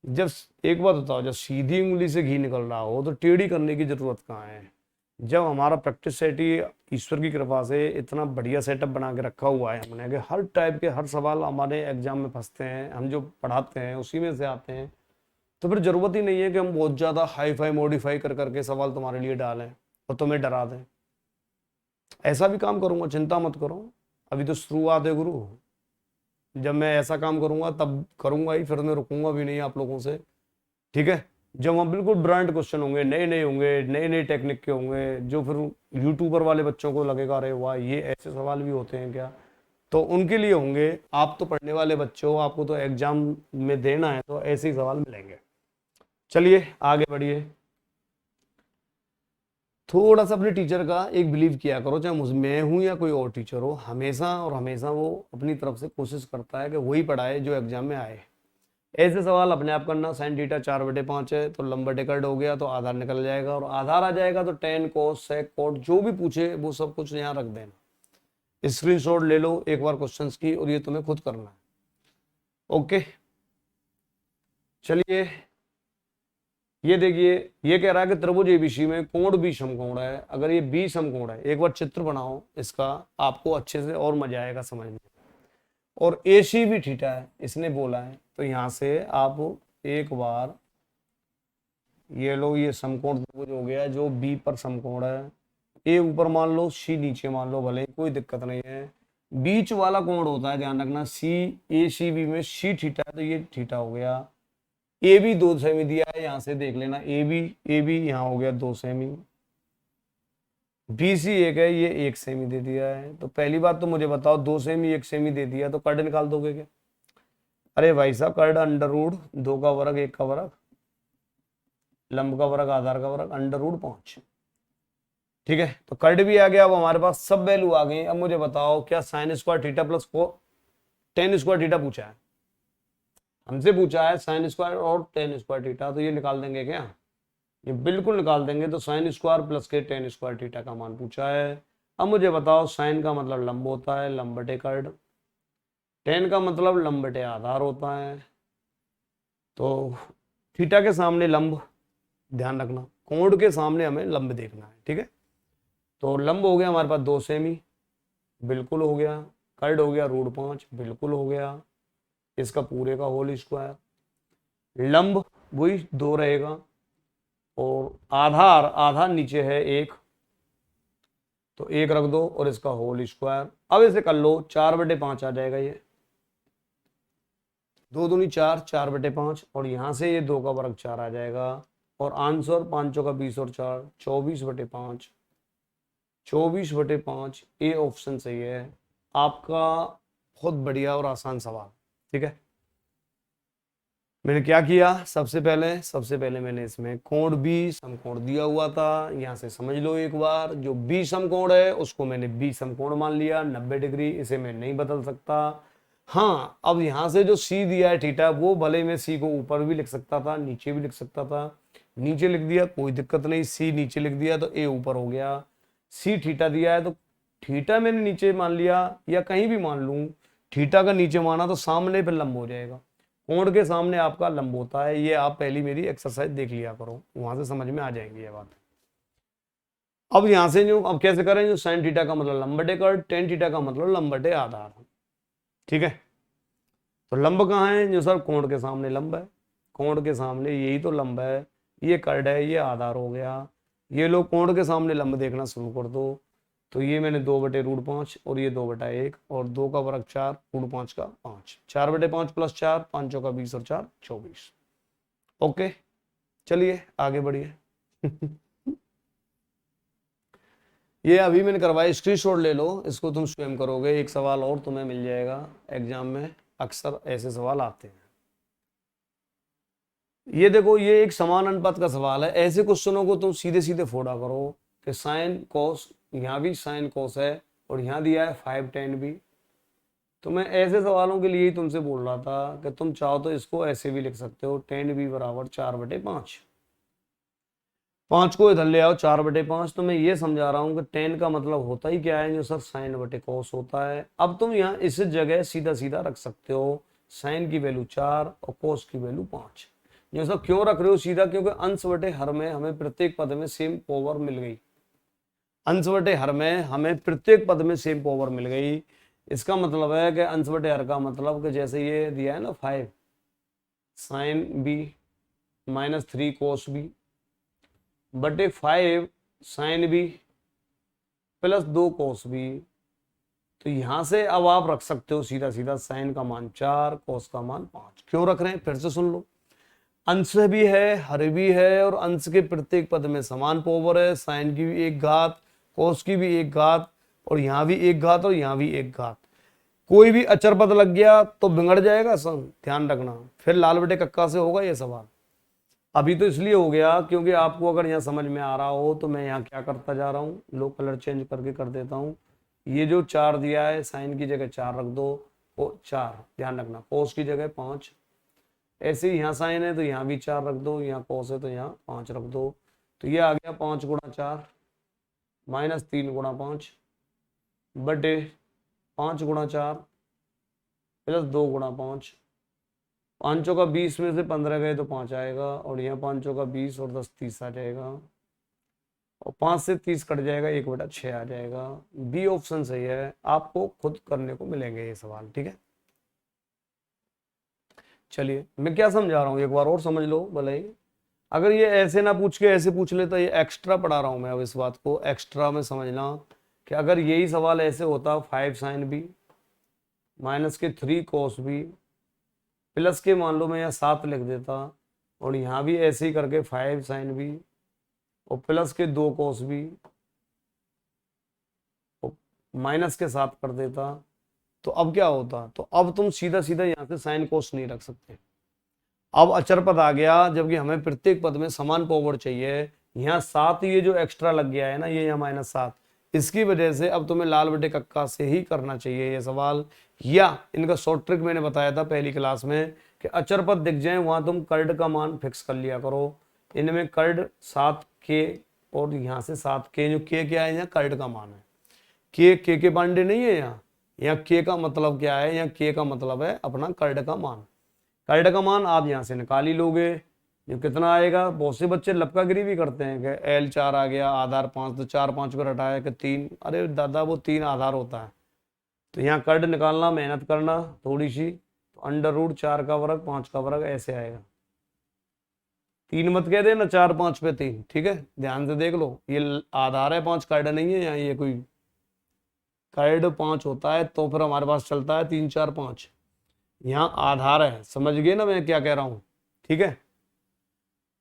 जब एक बात बताओ, जब सीधी उंगली से घी निकल रहा हो तो टेढ़ी करने की जरूरत कहाँ है। जब हमारा प्रैक्टिस सेट ही ईश्वर की कृपा से इतना बढ़िया सेटअप बना के रखा हुआ है हमने, कि हर टाइप के हर सवाल हमारे एग्जाम में फंसते हैं, हम जो पढ़ाते हैं उसी में से आते हैं, तो फिर जरूरत ही नहीं है कि हम बहुत ज़्यादा हाई फाई मॉडिफाई कर करके सवाल तुम्हारे लिए डालें और तुम्हें डरा दें। ऐसा भी काम करूंगा, चिंता मत करो, अभी तो शुरुआत है गुरु। जब मैं ऐसा काम करूंगा तब करूंगा ही, फिर मैं रुकूंगा भी नहीं आप लोगों से, ठीक है। जब वहाँ बिल्कुल ब्रांड क्वेश्चन होंगे, नए नए होंगे, नए नए टेक्निक के होंगे, जो फिर यूट्यूबर वाले बच्चों को लगेगा अरे वाह ये ऐसे सवाल भी होते हैं क्या, तो उनके लिए होंगे। आप तो पढ़ने वाले बच्चे हो, आपको तो एग्जाम में देना है, तो ऐसे ही सवाल मिलेंगे। चलिए आगे बढ़िए। थोड़ा सा अपने टीचर का एक बिलीव किया करो, चाहे मैं हूं या कोई और टीचर हो, हमेशा और हमेशा वो अपनी तरफ से कोशिश करता है कि वही पढ़ाए जो एग्जाम में आए। ऐसे सवाल अपने आप करना, साइन थीटा 4/5 है तो लंबा टेकर्ड हो गया तो आधार निकल जाएगा, और आधार आ जाएगा तो टेन कोस सेक कोट जो भी पूछे वो सब कुछ यहाँ रख देना। स्क्रीनशॉट ले लो एक बार क्वेश्चंस की, और ये तुम्हें खुद करना है। ओके चलिए, ये देखिए, ये कह रहा है कि त्रिभुज एबीसी में कोण बी समकोण है। अगर ये बी समकोण है, एक बार चित्र बनाओ इसका, आपको अच्छे से और मजा आएगा समझने। और ए सी भी थीटा है इसने बोला है, तो यहां से आप एक बार ये लो, ये समकोण त्रिभुज हो गया जो बी पर समकोण है। ए ऊपर मान लो, सी नीचे मान लो, भले कोई दिक्कत नहीं है। बीच वाला कोण होता है, ध्यान रखना, सी ए सी बी में सी थीटा है तो ये थीटा हो गया। ए बी 2 सेमी दिया है, यहां से देख लेना, ए बी यहाँ हो गया 2 सेमी। बी सी 1 है, ये 1 सेमी दे दिया है। तो पहली बात तो मुझे बताओ, 2 सेमी 1 सेमी दे दिया तो कर्ड निकाल दोगे क्या। अरे भाई साहब, कर्ड अंडर रूट 2 का वर्ग 1 का वर्ग, लंब का वर्ग आधार का वर्ग, अंडर रूट 5, ठीक है। तो कर्ड भी आ गया, अब हमारे पास सब वैल्यू आ गई। अब मुझे बताओ, क्या sine square theta plus ten square theta पूछा है, हमसे पूछा है साइन स्क्वायर और टेन स्क्वायर थीटा, तो ये निकाल देंगे क्या, ये बिल्कुल निकाल देंगे। तो साइन स्क्वायर प्लस के टेन स्क्वायर थीटा का मान पूछा है। अब मुझे बताओ, साइन का मतलब लंब होता है, लंब बटे कर्ड, टेन का मतलब लंब बटे आधार होता है। तो थीटा के सामने लंब, ध्यान रखना कोण के सामने हमें लंब देखना है, ठीक है। तो लंब हो गया हमारे पास 2 सेमी, बिल्कुल हो गया। कर्ड हो गया √5, बिल्कुल हो गया। इसका पूरे का होल स्क्वायर, लंब वही 2 रहेगा, और आधार आधार नीचे है 1, तो 1 रख दो और इसका होल स्क्वायर। अब इसे कर लो, 4/5 आ जाएगा, ये 2 दूनी 4, 4/5, और यहां से ये 2 का वर्ग 4 आ जाएगा। और आंसर 5 का 20 और 4 24/5, 24/5 ए ऑप्शन सही है आपका। बहुत बढ़िया और आसान सवाल, ठीक है। मैंने क्या किया, सबसे पहले मैंने इसमें कोण बी समकोण दिया हुआ था, यहां से समझ लो एक बार, जो बी समकोण है उसको मैंने बी समकोण मान लिया 90 डिग्री, इसे मैं नहीं बदल सकता। हाँ, अब यहां से जो सी दिया है थीटा, वो भले मैं सी को ऊपर भी लिख सकता था, नीचे भी लिख सकता था, नीचे लिख दिया कोई दिक्कत नहीं, सी नीचे लिख दिया तो ए ऊपर हो गया। सी थीटा दिया है तो थीटा मैंने नीचे मान लिया, या कहीं भी मान लूं, थीटा का नीचे माना तो सामने पे लंब हो जाएगा। कोण के सामने आपका लंब होता है, ये आप पहली मेरी एक्सरसाइज देख लिया करो, वहां से समझ में आ जाएंगी ये बात। अब यहां से जो अब कैसे करें, जो साइन थीटा का मतलब लंब बटे कर्ड, टेन थीटा का मतलब लंब बटे आधार, ठीक है। तो लंब कहाँ है, जो सर कोण के सामने लंब है, कोण के सामने यही तो लंब है, ये कर्ड है, ये आधार हो गया। ये लोग कोण के सामने लंब देखना शुरू कर दो। तो ये मैंने 2/√5 और ये 2/1 और 2 का वर्ग 4, √5 का 5, 4/5 + 4, 5 का 20 और 4 24। ओके, चलिए आगे बढ़िए। ये अभी मैंने करवाया, स्क्रीनशॉट ले लो, इसको तुम स्वयं करोगे। एक सवाल और तुम्हें मिल जाएगा एग्जाम में, अक्सर ऐसे सवाल आते हैं। ये देखो, ये एक समान अनुपात का सवाल है। ऐसे क्वेश्चनों को तुम सीधे सीधे फोड़ा करो कि साइन कोस, यहाँ भी साइन कोस है और यहाँ दिया है 5 tan भी। तो मैं ऐसे सवालों के लिए ही तुमसे बोल रहा था कि तुम चाहो तो इसको ऐसे भी लिख सकते हो, tan b = 4/5। 5 को इधर ले आओ, 4/5। तो मैं ये समझा रहा हूँ कि tan का मतलब होता ही क्या है, जो सर sin/cos होता है। अब तुम यहाँ इस जगह सीधा सीधा रख सकते हो, साइन की वैल्यू 4 और कोस की वैल्यू 5। ये सब क्यों रख रहे हो सीधा, क्योंकि अंश बटे हर में हमें प्रत्येक पद में सेम पावर मिल गई। अंश बटे हर में हमें प्रत्येक पद में सेम पावर मिल गई। इसका मतलब है कि अंश बटे हर का मतलब कि जैसे ये दिया है ना 5 sin b -3 cos b बटे 5 sin b + 2 cos b। तो यहां से अब आप रख सकते हो सीधा सीधा साइन का मान 4, कोस का मान 5। क्यों रख रहे हैं फिर से सुन लो, अंश भी है हर भी है और अंश के प्रत्येक पद में समान पावर है। साइन की भी 1 घात, कोस की भी 1 घात और यहाँ भी 1 घात और यहाँ भी 1 घात। कोई भी अचर पद लग गया तो बिगड़ जाएगा सन, ध्यान रखना। फिर लाल बटे कक्का से होगा ये सवाल। अभी तो इसलिए हो गया क्योंकि आपको अगर यहाँ समझ में आ रहा हो तो मैं यहाँ क्या करता जा रहा हूँ, लो कलर चेंज करके कर देता हूँ। ये जो 4 दिया है, साइन की जगह 4 रख दो, वो 4 ध्यान रखना, कोस की जगह 5। ऐसे ही यहाँ साइन है तो यहाँ भी 4 रख दो, यहाँ कोस है तो यहाँ 5 रख दो। तो ये आ गया 5 × 4 -3 × 5 बटे 5 × 4 + 2 × 5। 5 का 20 में से 15 गए तो 5 आएगा और यहाँ 5 का 20 और 10 30 आ जाएगा और 5 से 30 कट जाएगा, 1/6 आ जाएगा। बी ऑप्शन सही है, आपको खुद करने को मिलेंगे ये सवाल, ठीक है। चलिए मैं क्या समझा रहा हूँ एक बार और समझ लो भले ही। अगर ये ऐसे ना पूछ के ऐसे पूछ ले तो ये एक्स्ट्रा पढ़ा रहा हूँ मैं। अब इस बात को एक्स्ट्रा में समझना कि अगर यही सवाल ऐसे होता 5 sin b -3 cos b plus के मान लो मैं यहाँ 7 लिख देता और यहाँ भी ऐसे ही करके 5 sin b और प्लस के 2 cos b और माइनस के 7 कर देता, तो अब क्या होता, तो अब तुम सीधा सीधा यहाँ से साइन कोस नहीं रख सकते। अब अचर पद आ गया, जबकि हमें प्रत्येक पद में समान पावर चाहिए। यहाँ 7 ये जो एक्स्ट्रा लग गया है ना, ये यहाँ -7, इसकी वजह से अब तुम्हें लाल बटे कक्का से ही करना चाहिए ये सवाल। या इनका शॉर्ट ट्रिक मैंने बताया था पहली क्लास में कि अचर पद दिख जाए वहां तुम कर्ड का मान फिक्स कर लिया करो। इनमें कर्ड 7k और यहाँ से 7k, जो k क्या है यहाँ कर्ड का मान है। के पांडे नहीं है यहाँ के का मतलब क्या है, यहाँ के का मतलब है अपना कर्ड का मान। कर्ड का मान आप यहाँ से निकाल ही लोगे, ये कितना आएगा। बहुत से बच्चे लपकागिरी भी करते हैं कि L4 आ गया, आधार 5, तो 4 5 पर हटाया कि 3। अरे दादा वो 3 आधार होता है। तो यहाँ कर्ड निकालना, मेहनत करना थोड़ी सी, तो √4 का वर्ग 5 का वर्ग ऐसे आएगा। 3 मत कह देना, 4 5 पे 3, ठीक है। ध्यान से देख लो, ये आधार है 5, कर्ड नहीं है यहाँ। ये कोई कर्ड 5 होता है तो फिर हमारे पास चलता है 3 4 5। यहाँ आधार है, समझ गए ना मैं क्या कह रहा हूँ, ठीक है।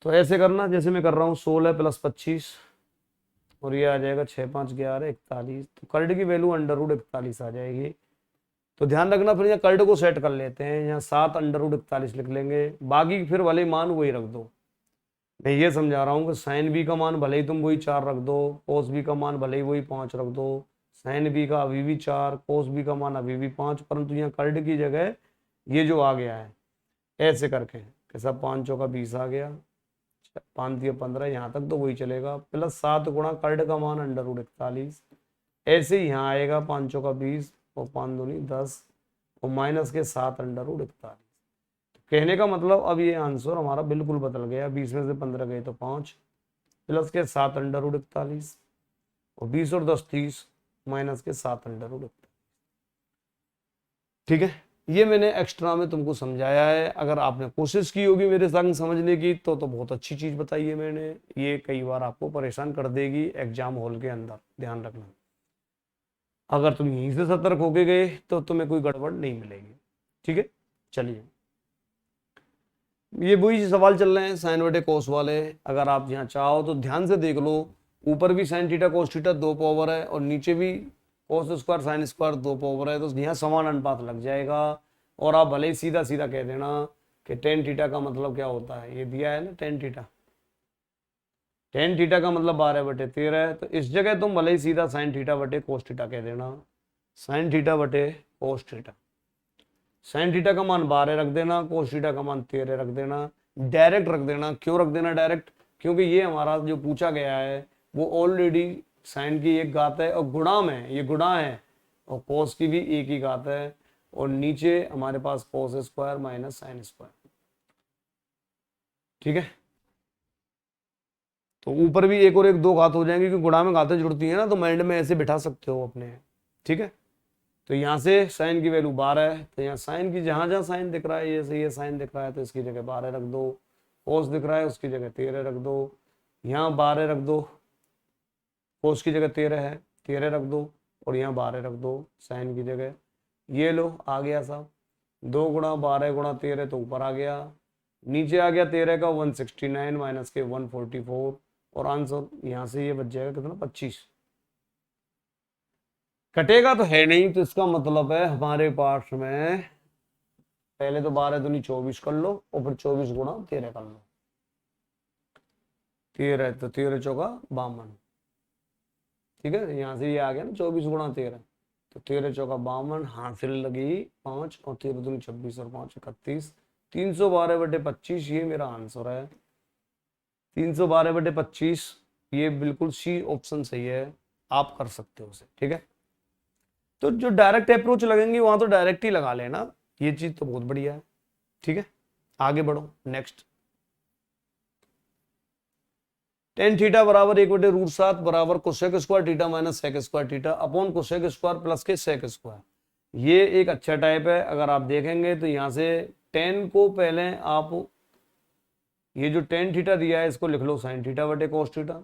तो ऐसे करना जैसे मैं कर रहा हूँ, 16 + 25 और ये आ जाएगा 6 5 11 41। तो कर्ड की वैल्यू √41 आ जाएगी। तो ध्यान रखना, फिर यहाँ कर्ड को सेट कर लेते हैं, यहाँ 7 √41 लिख लेंगे, बाकी फिर भले मान वही रख दो। मैं ये समझा रहा हूँ कि साइन बी का मान भले ही तुम वही 4 रख दो, कोस बी का मान भले ही वही 5 रख दो। साइन बी का अभी भी 4, कोस बी का मान अभी भी 5, परंतु यहाँ कर्ड की जगह ये जो आ गया है ऐसे करके कि सब 5 चौका 20 आ गया, 5 दिया 15, यहाँ तक तो वही चलेगा। प्लस 7 गुणा कर्ड का मान √41, ऐसे ही यहाँ आएगा 5 चौका 20 और 5 दूनी 10 और माइनस के 7 √41। कहने का मतलब अब ये आंसर हमारा बिल्कुल बदल गया। 20 में से 15 गए तो 5, प्लस के 7 √41 और 20 और 10 30, माइनस के 7 √41, ठीक है। ये मैंने एक्स्ट्रा में तुमको समझाया है। अगर आपने कोशिश की होगी मेरे संग समझने की तो बहुत अच्छी चीज बताई है मैंने। ये कई बार आपको परेशान कर देगी एग्जाम हॉल के अंदर, ध्यान रखना। अगर तुम यहीं से सतर्क होके गए तो तुम्हें कोई गड़बड़ नहीं मिलेगी। ठीक है, चलिए ये वही सवाल चल रहे हैं साइन बटे कोस वाले। अगर आप यहाँ चाहो तो ध्यान से देख लो, ऊपर भी sine theta cos theta 2 power है और नीचे भी cos square sine square 2 power है, तो यहाँ समान अनुपात लग जाएगा। और आप भले ही सीधा सीधा कह देना कि टेन थीटा का मतलब क्या होता है, ये दिया है ना टेन थीटा, टेन थीटा का मतलब 12/13 है। तो इस जगह तुम भले ही सीधा साइन थीटा बटे कोस थीटा कह देना, साइन थीटा बटे कोस थीटा। साइन थीटा का मान 12 रख देना, कोस थीटा का मान 13 रख देना, डायरेक्ट रख देना। क्यों रख देना डायरेक्ट? क्योंकि ये हमारा जो पूछा गया है वो ऑलरेडी साइन की एक घात है और गुणा में, ये गुणा है, और कोस की भी एक ही घात है, और नीचे हमारे पास cos square minus sine square. ठीक है, तो ऊपर भी एक और एक दो घात हो जाएंगे क्योंकि गुणा में घातें जुड़ती हैं ना, तो माइंड में ऐसे बिठा सकते हो अपने। ठीक है, तो यहाँ से साइन की वैल्यू 12 है, तो यहाँ साइन की जहां जहां साइन दिख रहा है, ये साइन दिख रहा है तो इसकी जगह 12 रख दो, कोस दिख रहा है उसकी जगह 13 रख दो, यहाँ 12 रख दो, कोस की जगह 13 है 13 रख दो, और यहाँ 12 रख दो साइन की जगह। ये लो आ गया साहब, 2 गुणा 12 गुणा 13 तो ऊपर आ गया, नीचे आ गया 13 का 169 माइनस के 144, और आंसर यहाँ से ये बच जाएगा कितना 25। कटेगा तो है नहीं, तो इसका मतलब है हमारे पास में पहले तो 12 दूनी 24 कर लो और फिर 24 गुणा 13 कर लो, 13 तो 13 चौका 52। ठीक है, यहाँ से ये आ गया ना 24 गुणा 13, तो 13 चौका 52, हासिल लगी 5 और 13 दूनी 26 और 5 31, 312/25 ये मेरा आंसर है। 312/25 ये बिल्कुल सी ऑप्शन सही है, आप कर सकते हो उसे। ठीक है, तो जो डायरेक्ट अप्रोच लगेंगे वहां तो डायरेक्ट ही लगा लेना, ये चीज तो बहुत बढ़िया है। ठीक है, आगे बढ़ो नेक्स्ट। टेन थीटा बराबर 1/√7 बराबर cosec square theta minus sec square theta upon cosec square plus k sec square. ये एक अच्छा टाइप है। अगर आप देखेंगे तो यहाँ से टेन को पहले आप ये जो टेन थीटा दिया है इसको लिख लो साइन थीटा बटे कोस थीटा।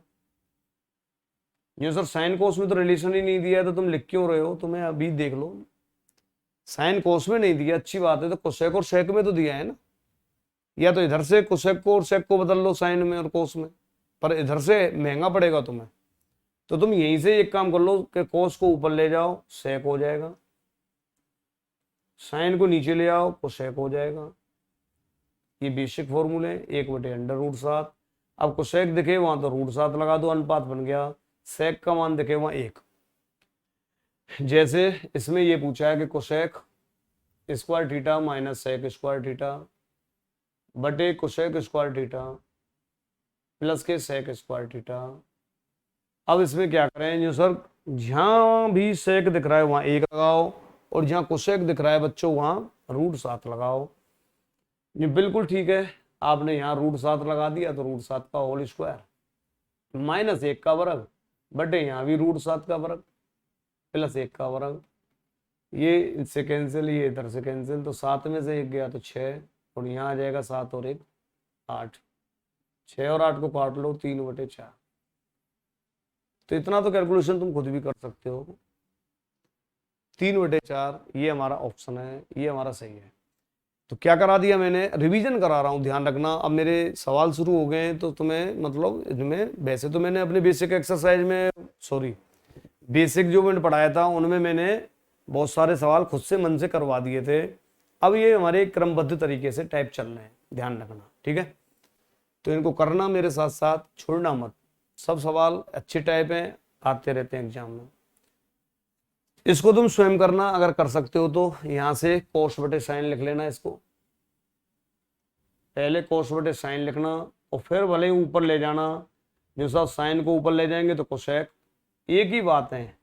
ये सर साइन कोस में तो रिलेशन ही नहीं दिया है तो तुम लिख क्यों रहे हो, तुम्हें अभी देख लो, साइन कोस में नहीं दिया अच्छी बात है, तो कोसेक और सेक में तो दिया है ना, या तो इधर से कोसेक को और सेक को बदल लो साइन में और कोस में, पर इधर से महंगा पड़ेगा तुम्हें, तो तुम यहीं से एक काम कर लो कि कोस को ऊपर ले जाओ सेक हो जाएगा, साइन को नीचे ले आओ कोसेक हो जाएगा। ये बेसिक फॉर्मूले 1/√7। अब कोसेक दिखे वहां तो √7 लगा दो, अनुपात बन गया। सेक का मान दिखे वहां 1। जैसे इसमें ये पूछा है कि cosec square theta minus sec square theta बटे cosec square theta plus k sec square theta. अब इसमें क्या करें, जो सर जहां भी सेक दिख रहा है वहां 1 लगाओ, और जहां कोसेक दिख रहा है बच्चों वहां √7 लगाओ। ये बिल्कुल ठीक है, आपने यहाँ √7 लगा दिया तो √7 का होल स्क्वायर माइनस 1 का वर्ग बटे यहाँ भी √7 का वर्ग प्लस 1 का वर्ग। ये इससे कैंसिल, ये इधर से कैंसिल, तो 7 में से 1 गया तो 6, और यहाँ आ जाएगा 7 और 1 8, 6 और 8 को काट लो 3/4। तो इतना तो कैलकुलेशन तुम खुद भी कर सकते हो। 3/4 ये हमारा ऑप्शन है, ये हमारा सही है। तो क्या करा दिया मैंने, रिवीजन करा रहा हूं, ध्यान रखना। अब मेरे सवाल शुरू हो गए तो तुम्हें मतलब इनमें, वैसे तो मैंने अपने बेसिक एक्सरसाइज में, सॉरी बेसिक जो मैंने पढ़ाया था उनमें मैंने बहुत सारे सवाल खुद से मन से करवा दिए थे। अब ये हमारे क्रमबद्ध तरीके से टाइप चल रहे हैं, ध्यान रखना। ठीक है, तो इनको करना मेरे साथ साथ, छोड़ना मत। सब सवाल अच्छे टाइप हैं, आते रहते हैं एग्जाम में। इसको तुम स्वयं करना अगर कर सकते हो तो। यहां से कोस बटे साइन लिख लेना, इसको पहले कोस बटे साइन लिखना और फिर भले ही ऊपर ले जाना, जो साथ साइन को ऊपर ले जाएंगे तो कोसेक, एक ही बात है,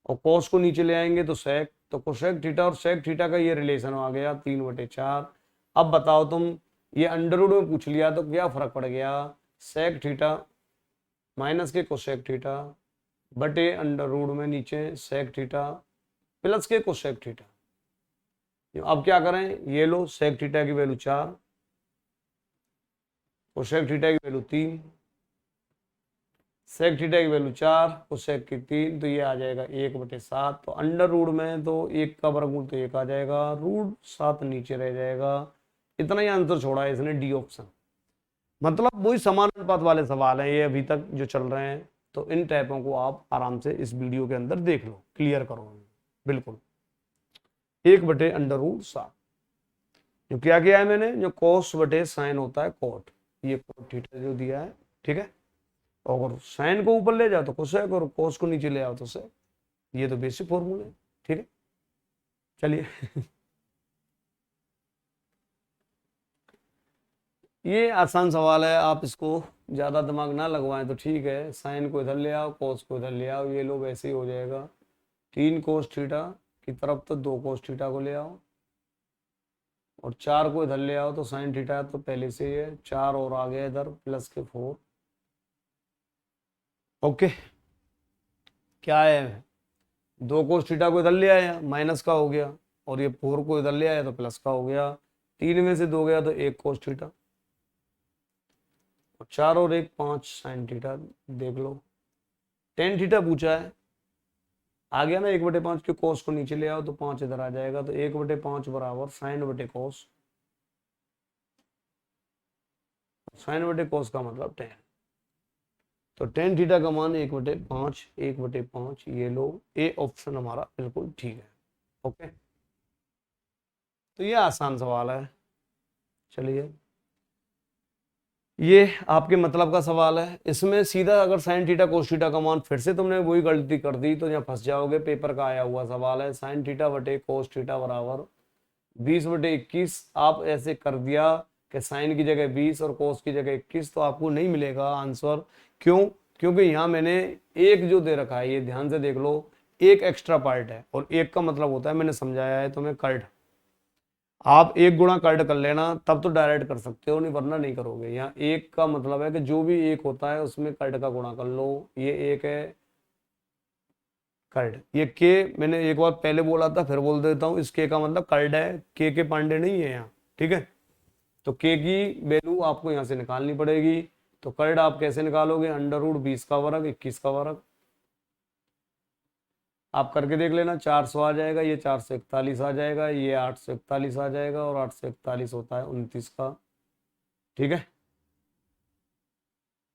और कोस को नीचे ले आएंगे तो सेक, तो कोसेक थीटा और सेक थीटा का ये रिलेशन आ गया 3/4। अब बताओ तुम, ये अंडरवुड में पूछ लिया तो क्या फर्क पड़ गया, सेक थीटा माइनस के कोसेक थीटा बटे अंडरवुड में नीचे सेक थीटा प्लस के कोसेक थीटा। अब क्या करें, ये लो सेक थीटा की वैल्यू 4 कोसेक थीटा की वैल्यू 3, सेक थीटा की वैल्यू 4 कोसेक की 3, तो ये आ जाएगा 1/7। तो अंडर रूट में तो 1 का वर्गमूल तो 1 आ जाएगा, रूट 7 नीचे रह जाएगा। इतना ही आंसर छोड़ा है इसने, डी ऑप्शन। मतलब वही समान अनुपात वाले सवाल हैं ये अभी तक जो चल रहे हैं। तो इन टाइपों को आप आराम से इस वीडियो के अंदर देख लो, क्लियर करो बिल्कुल। 1/√7 जो क्या किया है मैंने, जो कोस बटे साइन होता है कोट, ये कोट थीटा जो दिया है, ठीक है। और साइन को ऊपर ले जाओ तो कोसेक, और कोस को नीचे ले आओ तो सेक। ये तो बेसिक फॉर्मूले, ठीक है। चलिए ये आसान सवाल है, आप इसको ज्यादा दिमाग ना लगवाएं तो ठीक है। साइन को इधर ले आओ, कोस को इधर ले आओ, ये लो वैसे ही हो जाएगा। 3 कोस थीटा की तरफ तो 2 कोस थीटा को ले आओ, और 4 को इधर ले आओ तो साइन थीटा तो पहले से ही है, 4 और आ गया इधर प्लस के 4। ओके, क्या है, 2 कोस थीटा को इधर ले आया माइनस का हो गया, और ये 4 को इधर ले आया तो प्लस का हो गया। 3 में से 2 गया तो 1 कोस थीटा, और 4 और 1 5 साइन थीटा। देख लो टेन थीटा पूछा है, आ गया ना 1/5 के कोस को नीचे ले आओ तो 5 इधर आ जाएगा, तो 1/5 बराबर साइन बटे कोस, साइन बटे कोस का मतलब 10। तो टेन थीटा का मान 1/5, 1/5 ये लो, ए ऑप्शन हमारा बिल्कुल ठीक है। ओके, तो ये आसान सवाल है। चलिए ये आपके मतलब का सवाल है, इसमें सीधा अगर साइन थीटा कोस थीटा का मान फिर से तुमने वही गलती कर दी तो यहाँ फंस जाओगे। पेपर का आया हुआ सवाल है, साइन थीटा बटे कोस थीटा बराबर 20/21। आप ऐसे कर दिया कि साइन की जगह 20 और कोस की जगह 21, तो आपको नहीं मिलेगा आंसर। क्यों? क्योंकि यहाँ मैंने एक जो दे रखा है, ये ध्यान से देख लो, एक एक्स्ट्रा पार्ट है, और एक का मतलब होता है, मैंने समझाया है तुम्हें, कर्ड। आप एक गुणा कर्ड कर लेना तब तो डायरेक्ट कर सकते हो, नहीं वरना नहीं करोगे। यहाँ एक का मतलब है कि जो भी एक होता है उसमें कर्ड का गुणा कर लो। ये एक है कर्ड, ये के मैंने एक बार पहले बोला था, फिर बोल देता हूँ, इस के का मतलब कर्ड है, के पांडे नहीं है यहाँ, ठीक है। तो के की वैल्यू आपको यहाँ से निकालनी पड़ेगी। तो कर्ड आप कैसे निकालोगे, अंडर रूट 20 का वर्ग 21 का वर्ग। आप करके देख लेना, 400 आ जाएगा, ये 441 आ जाएगा, ये 841 आ जाएगा, और 841 होता है 29 का, ठीक है।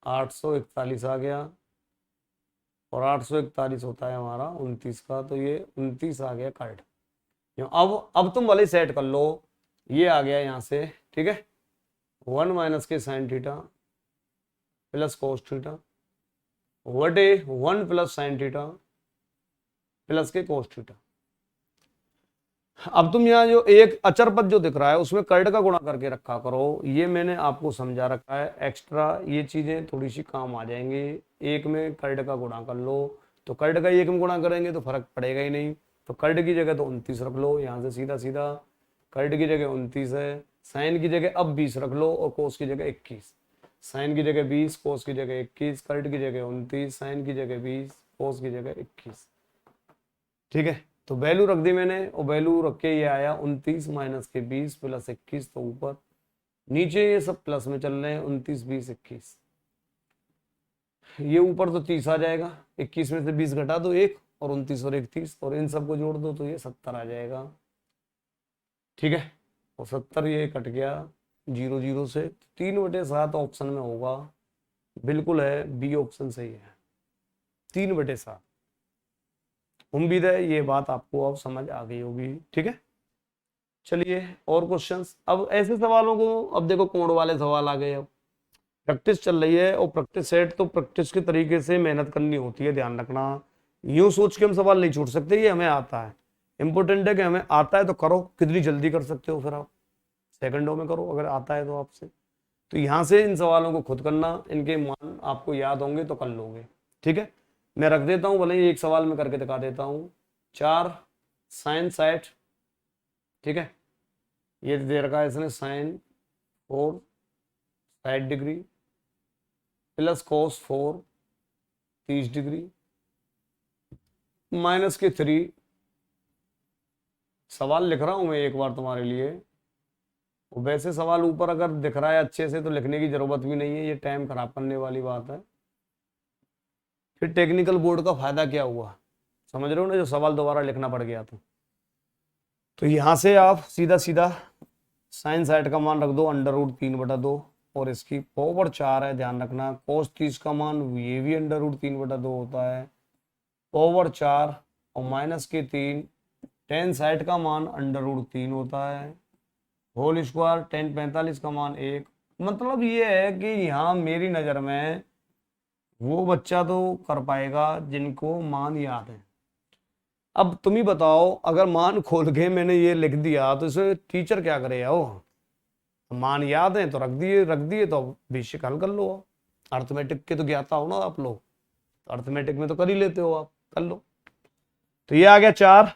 841 आ गया, और 841 होता है हमारा 29 का, तो ये 29 आ गया कर्ड। अब तुम वाले सेट कर लो, ये आ गया यहाँ से, ठीक है। 1 माइनस के sine theta plus cos theta बटे 1 प्लस साइन थीटा प्लस के कोस थीटा। अब तुम यहाँ जो एक अचर पद जो दिख रहा है उसमें कर्ड का गुणा करके रखा करो, ये मैंने आपको समझा रखा है एक्स्ट्रा, ये चीजें थोड़ी सी काम आ जाएंगी। एक में कर्ड का गुणा कर लो, तो कर्ड का एक में गुणा करेंगे तो फर्क पड़ेगा ही नहीं, तो कर्ड की जगह तो 29 रख लो, यहाँ से सीधा सीधा कर्ड की जगह 29 है, साइन की जगह अब 20 रख लो, और कोस की जगह 21। साइन की जगह 20, कोस की जगह 21, कर्ड की जगह 29, साइन की जगह 20, कोस की जगह 21, ठीक है। तो वैल्यू रख दी मैंने, और वैल्यू रख के ये आया 29 माइनस के 20 प्लस 21, तो ऊपर नीचे ये सब प्लस में चल रहे हैं, 29 20 21, ये ऊपर तो 30 आ जाएगा, 21 में से 20 घटा दो 1, और 29 और 31, और इन सबको जोड़ दो तो ये 70 आ जाएगा, ठीक है। और 70 ये कट गया 0 0 से, 3/7 ऑप्शन में होगा, बिल्कुल है, बी ऑप्शन सही है, 3/7। उम्मीद है ये बात आपको अब समझ आ गई होगी, ठीक है। चलिए और क्वेश्चंस, अब ऐसे सवालों को, अब देखो कोण वाले सवाल आ गए, अब प्रैक्टिस चल रही है, और प्रैक्टिस सेट तो प्रैक्टिस के तरीके से मेहनत करनी होती है, ध्यान रखना। यूं सोच के हम सवाल नहीं छोड़ सकते ये हमें आता है, इंपॉर्टेंट है कि हमें आता है तो करो, कितनी जल्दी कर सकते हो फिर आप सेकंडों में करो अगर आता है तो आपसे। तो यहाँ से इन सवालों को खुद करना, इनके मान आपको याद होंगे तो कर लोगे, ठीक है। मैं रख देता हूँ, भले ही एक सवाल में करके दिखा देता हूँ। 4 साइन 60, ठीक है, ये दे रखा है इसने sine 4 60 degree plus cos 4 30 degree minus के 3 सवाल लिख रहा हूं मैं एक बार तुम्हारे लिए। वैसे सवाल ऊपर अगर दिख रहा है अच्छे से तो लिखने की जरूरत भी नहीं है, ये टाइम खराब करने वाली बात है। फिर टेक्निकल बोर्ड का फायदा क्या हुआ, समझ रहे हो ना, जो सवाल दोबारा लिखना पड़ गया तो यहां से आप सीधा सीधा साइन साइड का मान रख दो √3/2, और इसकी पावर 4 है, ध्यान रखना। cos 30 का मान ये भी √3/2 होता है, पावर 4 और माइनस के 3। टेन साइड का मान √3 होता है, होल स्क्वायर। टेन 45 का मान 1। मतलब ये है कि यहाँ मेरी नज़र में वो बच्चा तो कर पाएगा जिनको मान याद है। अब तुम ही बताओ, अगर मान खोल के मैंने ये लिख दिया तो इसे टीचर क्या करे हो। मान याद है तो रख दिए तो बेसिक हल कर लो। अर्थमेटिक के तो ज्ञाता हो ना आप लोग, अर्थमेटिक में तो कर ही लेते हो आप, कर लो। तो ये आ गया 4,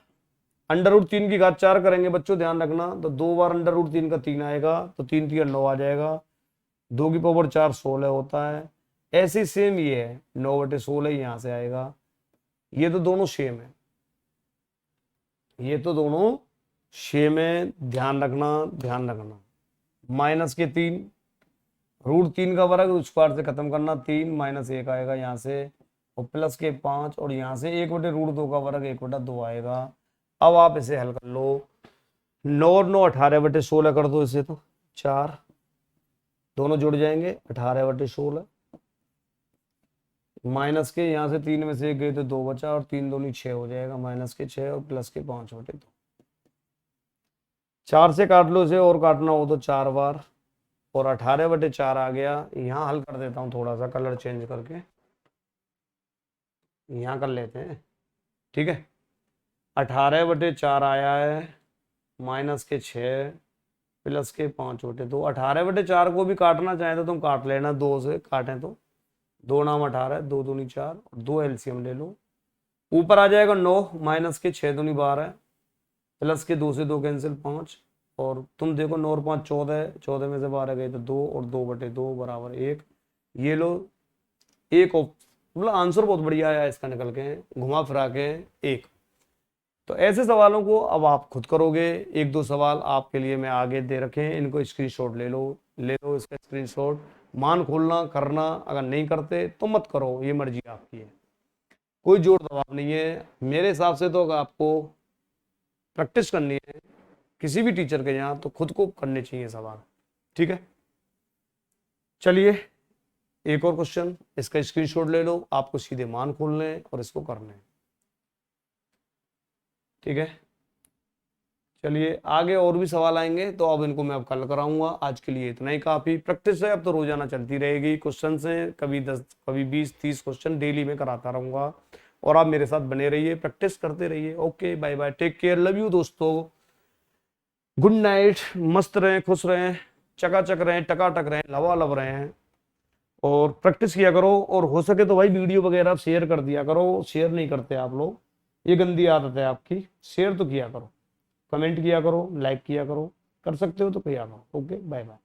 √3 की घात 4 करेंगे बच्चों, ध्यान रखना। तो 2 बार √3 का 3 आएगा, तो 3 3 9 आ जाएगा। 2 की पावर 4 16 होता है। ऐसे सेम ये है 9/16 यहां से आएगा। ये तो दोनों सेम है, ये तो दोनों सेम है, ध्यान रखना ध्यान रखना। माइनस के 3, √3 का वर्ग स्क्वायर से खत्म करना, 3 -1 आएगा यहाँ से, और प्लस के 5, और यहाँ से 1/√2 का वर्ग 1/2 आएगा। अब आप इसे हल कर लो। 9 और 9 18/16 कर दो इसे, तो 4 दोनों जुड़ जाएंगे 18/16। माइनस के यहाँ से 3 में से 1 गए तो 2 बचा, और 3 दूनी 6 हो जाएगा, माइनस के 6 और प्लस के 5/2। 4 से काट लो इसे, और काटना हो तो 4 बार, और 18/4 आ गया। यहाँ हल कर देता हूँ थोड़ा सा कलर चेंज करके, यहाँ कर लेते हैं, ठीक है। 18/4 आया है, माइनस के 6 प्लस के 5/2। 18/4 को भी काटना चाहे तो तुम काट लेना, 2 से काटें तो 2 नाम 18, 2 दूनी 4, और 2 एलसीएम ले लो। ऊपर आ जाएगा 9, माइनस के 6 दूनी 12, प्लस के 2 से 2 कैंसिल 5, और तुम देखो 9 और 5 14, 14 में से 12 गए तो 2, और 2/2 बराबर 1। ये लो एक, मतलब आंसर बहुत बढ़िया आया इसका निकल के, घुमा फिरा के 1। तो ऐसे सवालों को अब आप खुद करोगे। 1-2 सवाल आपके लिए मैं आगे दे रखे हैं, इनको स्क्रीनशॉट ले लो इसका स्क्रीनशॉट। मान खोलना करना, अगर नहीं करते तो मत करो, ये मर्जी आपकी है, कोई जोर दबाव नहीं है। मेरे हिसाब से तो अगर आपको प्रैक्टिस करनी है किसी भी टीचर के यहाँ, तो खुद को करने चाहिए सवाल, ठीक है। चलिए एक और क्वेश्चन, इसका स्क्रीनशॉट ले लो, आपको सीधे मान खोलने हैं और इसको करने हैं, ठीक है। चलिए आगे और भी सवाल आएंगे, तो अब इनको मैं अब कल कराऊंगा। आज के लिए इतना ही काफी। प्रैक्टिस है अब तो रोजाना चलती रहेगी, क्वेश्चन से कभी 10 कभी 20-30 क्वेश्चन डेली में कराता रहूंगा, और आप मेरे साथ बने रहिए, प्रैक्टिस करते रहिए। Okay bye bye, take care, love you दोस्तों, गुड नाइट। मस्त रहें, खुश रहें, चकाचक रहें, टकाटक रहें, लवालब रहें, और प्रैक्टिस किया करो। और हो सके तो भाई वीडियो वगैरह शेयर कर दिया करो, शेयर नहीं करते आप लोग, ये गंदी आदत है आपकी। शेयर तो किया करो, कमेंट किया करो, लाइक किया करो, कर सकते हो तो किया करो। Okay bye bye.